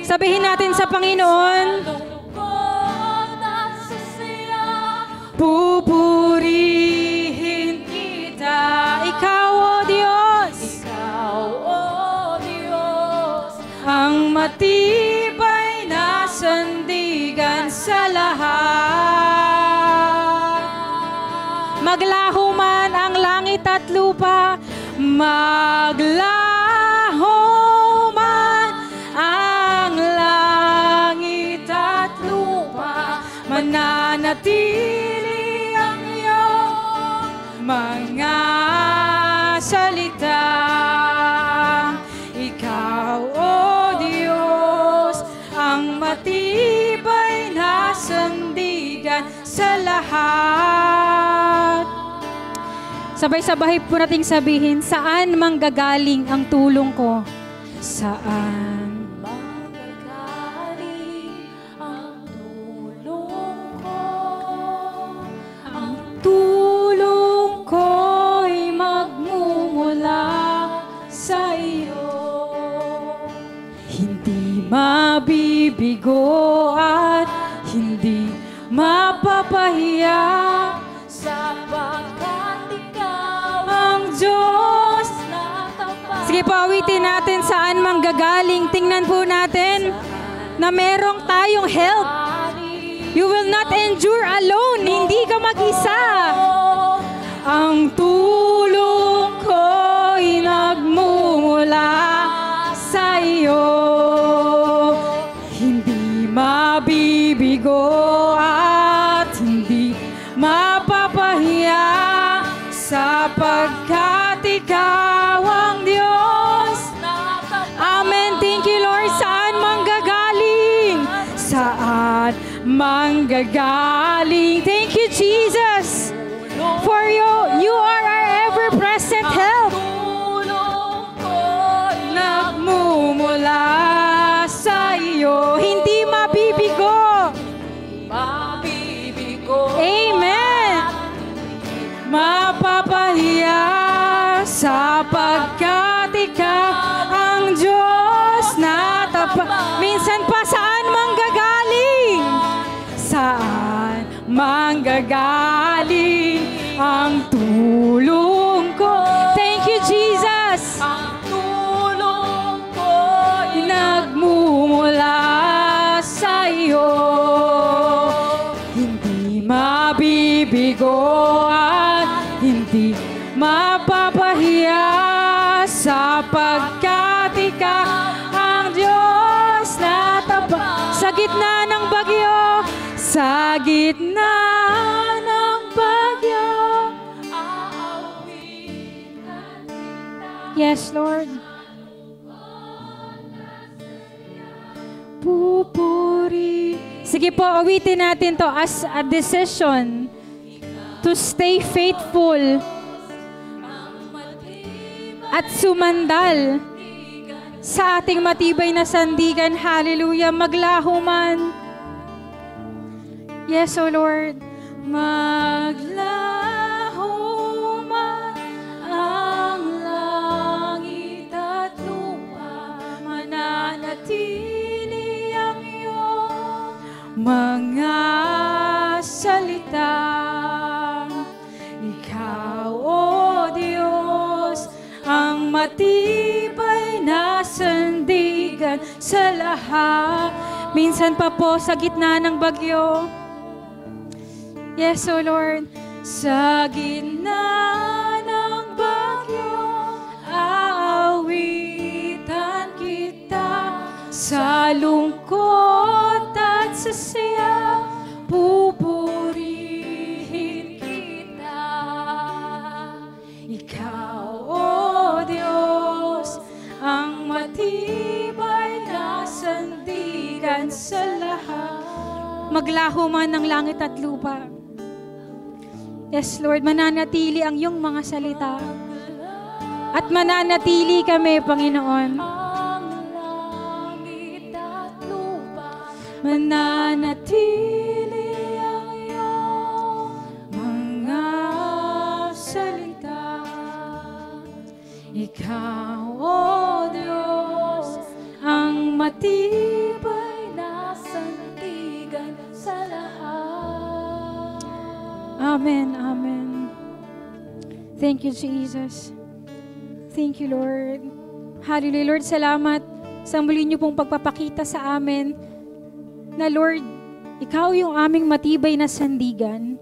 sabihin natin sa Panginoon. Pupurihin kita, ikaw, O Diyos. Ikaw, O Diyos, ang matibay na sandigan sa lahat. Maglaho man ang langit at lupa, maglaho man ang langit at lupa, mananatili ang iyong mga salita. Ikaw, O Diyos, ang matibay na sandigan sa lahat. Sabay-sabay po nating sabihin, saan manggagaling ang tulong ko? Saan manggagaling ang tulong ko? Ang tulong ko'y magmumula sa iyo. Hindi mabibigo at hindi mapapahiya sapagkat ikaw ang Diyos na tapat. Sige po, awitin natin saan manggagaling. Tingnan po natin na merong tayong help. You will not endure alone. Hindi ka mag-isa. Ang tulong ko'y nagmumula sa iyo. Hindi mabibigo at hindi mapapahiya sapagkat ikaw ang Diyos. Amen. Thank you, Lord. Saan manggagaling? Saan manggagaling? Thank you, Jesus. For you are our ever-present help. Nagmumula sa iyo, hindi mabibigo. Amen. Mapapahiya sa manggagaling ang tulong ko. Thank you, Jesus. Ang tulong ko'y Nagmumula sa iyo. Hindi mabibigo at hindi mapapahiya sapagkat ikaw ang Diyos na tapat. Sa gitna ng bagyo, sa gitna ng bagyo, yes, Lord. Pupuri. Sige po, awitin natin to as a decision to stay faithful at sumandal sa ating matibay na sandigan. Hallelujah. Maglaho man. Yes, O Lord. Maglaho man ang langit at lupa, mananatili ang iyong mga salita. Ikaw, O Diyos, ang matibay na sandigan sa lahat. Minsan pa po sa gitna ng bagyo. Yes, O Lord. Sa gitna ng bagyo, aawitan kita. Sa lungkot at sa saya, pupurihin kita. Ikaw, O Diyos, ang matibay na sandigan sa lahat. Maglaho man ng langit at lupa. Yes, Lord, mananatili ang iyong mga salita. At mananatili kami, Panginoon. Mananatili ang iyong mga salita. Ikaw, O Diyos, ang matibay na sandigan sa lahat. Amen, amen. Thank you, Jesus. Thank you, Lord. Hallelujah, Lord. Salamat sa muli niyo pong pagpapakita sa amin na, Lord, ikaw yung aming matibay na sandigan,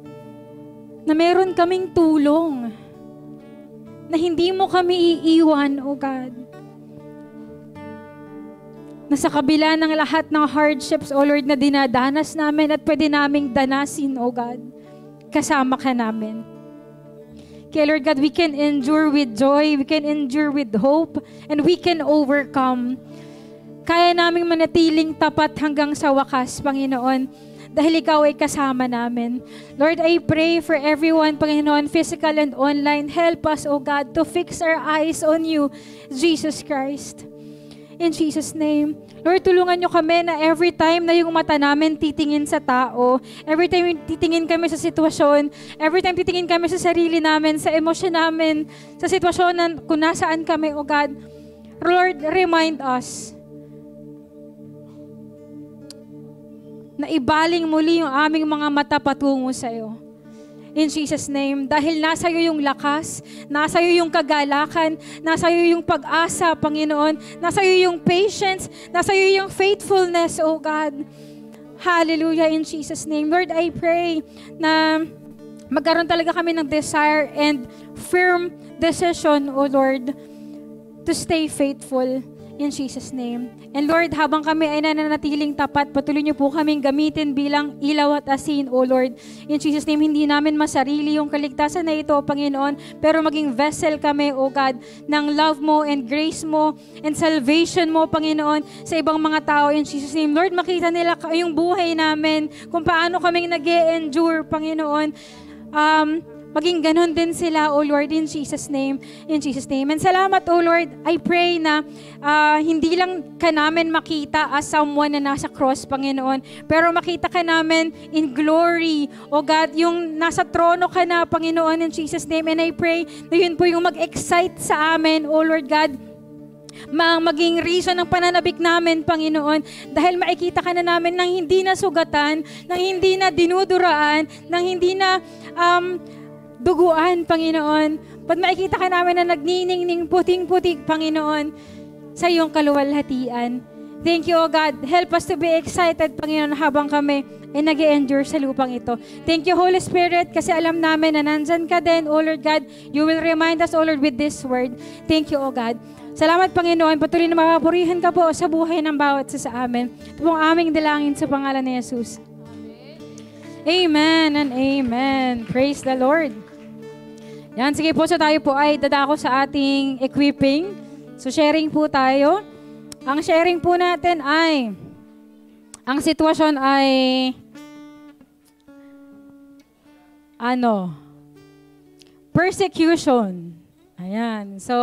na meron kaming tulong, na hindi mo kami iiwan, O God. Na sa kabila ng lahat ng hardships, O Lord, na dinadanas namin at pwede naming danasin, O God, kasama ka namin. Kaya Lord God, we can endure with joy, we can endure with hope, and we can overcome. Kaya naming manatiling tapat hanggang sa wakas, Panginoon, dahil ikaw ay kasama namin. Lord, I pray for everyone, Panginoon, physical and online. Help us, O God, to fix our eyes on you, Jesus Christ. In Jesus' name. Lord, tulungan niyo kami na every time na yung mata namin titingin sa tao, every time titingin kami sa sitwasyon, every time titingin kami sa sarili namin, sa emosyon namin, sa sitwasyon na kung nasaan kami, O God, Lord, remind us na ibaling muli yung aming mga mata patungo sa iyo. In Jesus' name, dahil nasa iyo yung lakas, nasa iyo yung kagalakan, nasa iyo yung pag-asa, Panginoon, nasa iyo yung patience, nasa iyo yung faithfulness, O God. Hallelujah, in Jesus' name. Lord, I pray na magkaroon talaga kami ng desire and firm decision, O Lord, to stay faithful. In Jesus' name. And Lord, habang kami ay nananatiling tapat, patuloy niyo po kaming gamitin bilang ilaw at asin, O Lord. In Jesus' name, hindi namin masarili yung kaligtasan na ito, Panginoon, pero maging vessel kami, O God, ng love mo and grace mo and salvation mo, Panginoon, sa ibang mga tao. In Jesus' name, Lord, makita nila yung buhay namin, kung paano kaming nag-e-endure, Panginoon. Maging ganon din sila, O Lord, in Jesus' name. In Jesus' name. And salamat, O Lord, I pray na hindi lang ka namin makita as someone na nasa cross, Panginoon, pero makita ka namin in glory, O God, yung nasa trono ka na, Panginoon, in Jesus' name. And I pray na yun po yung mag-excite sa amin, O Lord God, maging reason ng pananabik namin, Panginoon, dahil makikita ka na namin nang hindi na sugatan, nang hindi na dinuduraan, nang hindi na duguan, Panginoon. Pag makikita ka namin na nagniningning puting-putik, Panginoon, sa iyong kaluwalhatian. Thank you, O God. Help us to be excited, Panginoon, habang kami ay nag-endure sa lupang ito. Thank you, Holy Spirit, kasi alam namin na nandyan ka din, O Lord God. You will remind us, O Lord, with this word. Thank you, O God. Salamat, Panginoon. Patuloy na mapapurihan ka po sa buhay ng bawat isa sa amin. Ito pong aming dalangin sa pangalan ni Jesus. Amen and amen. Praise the Lord. Yan, sige po, so tayo po ay dadako sa ating equipping. So sharing po tayo. Ang sharing po natin ay, ang sitwasyon ay, persecution. Ayan. So,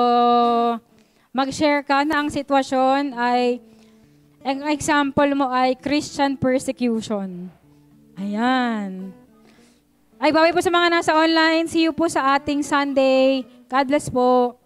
mag-share ka na ang sitwasyon ay, ang example mo ay Christian persecution. Ayan. Ay, bawal po sa mga nasa online. See you po sa ating Sunday. God bless po.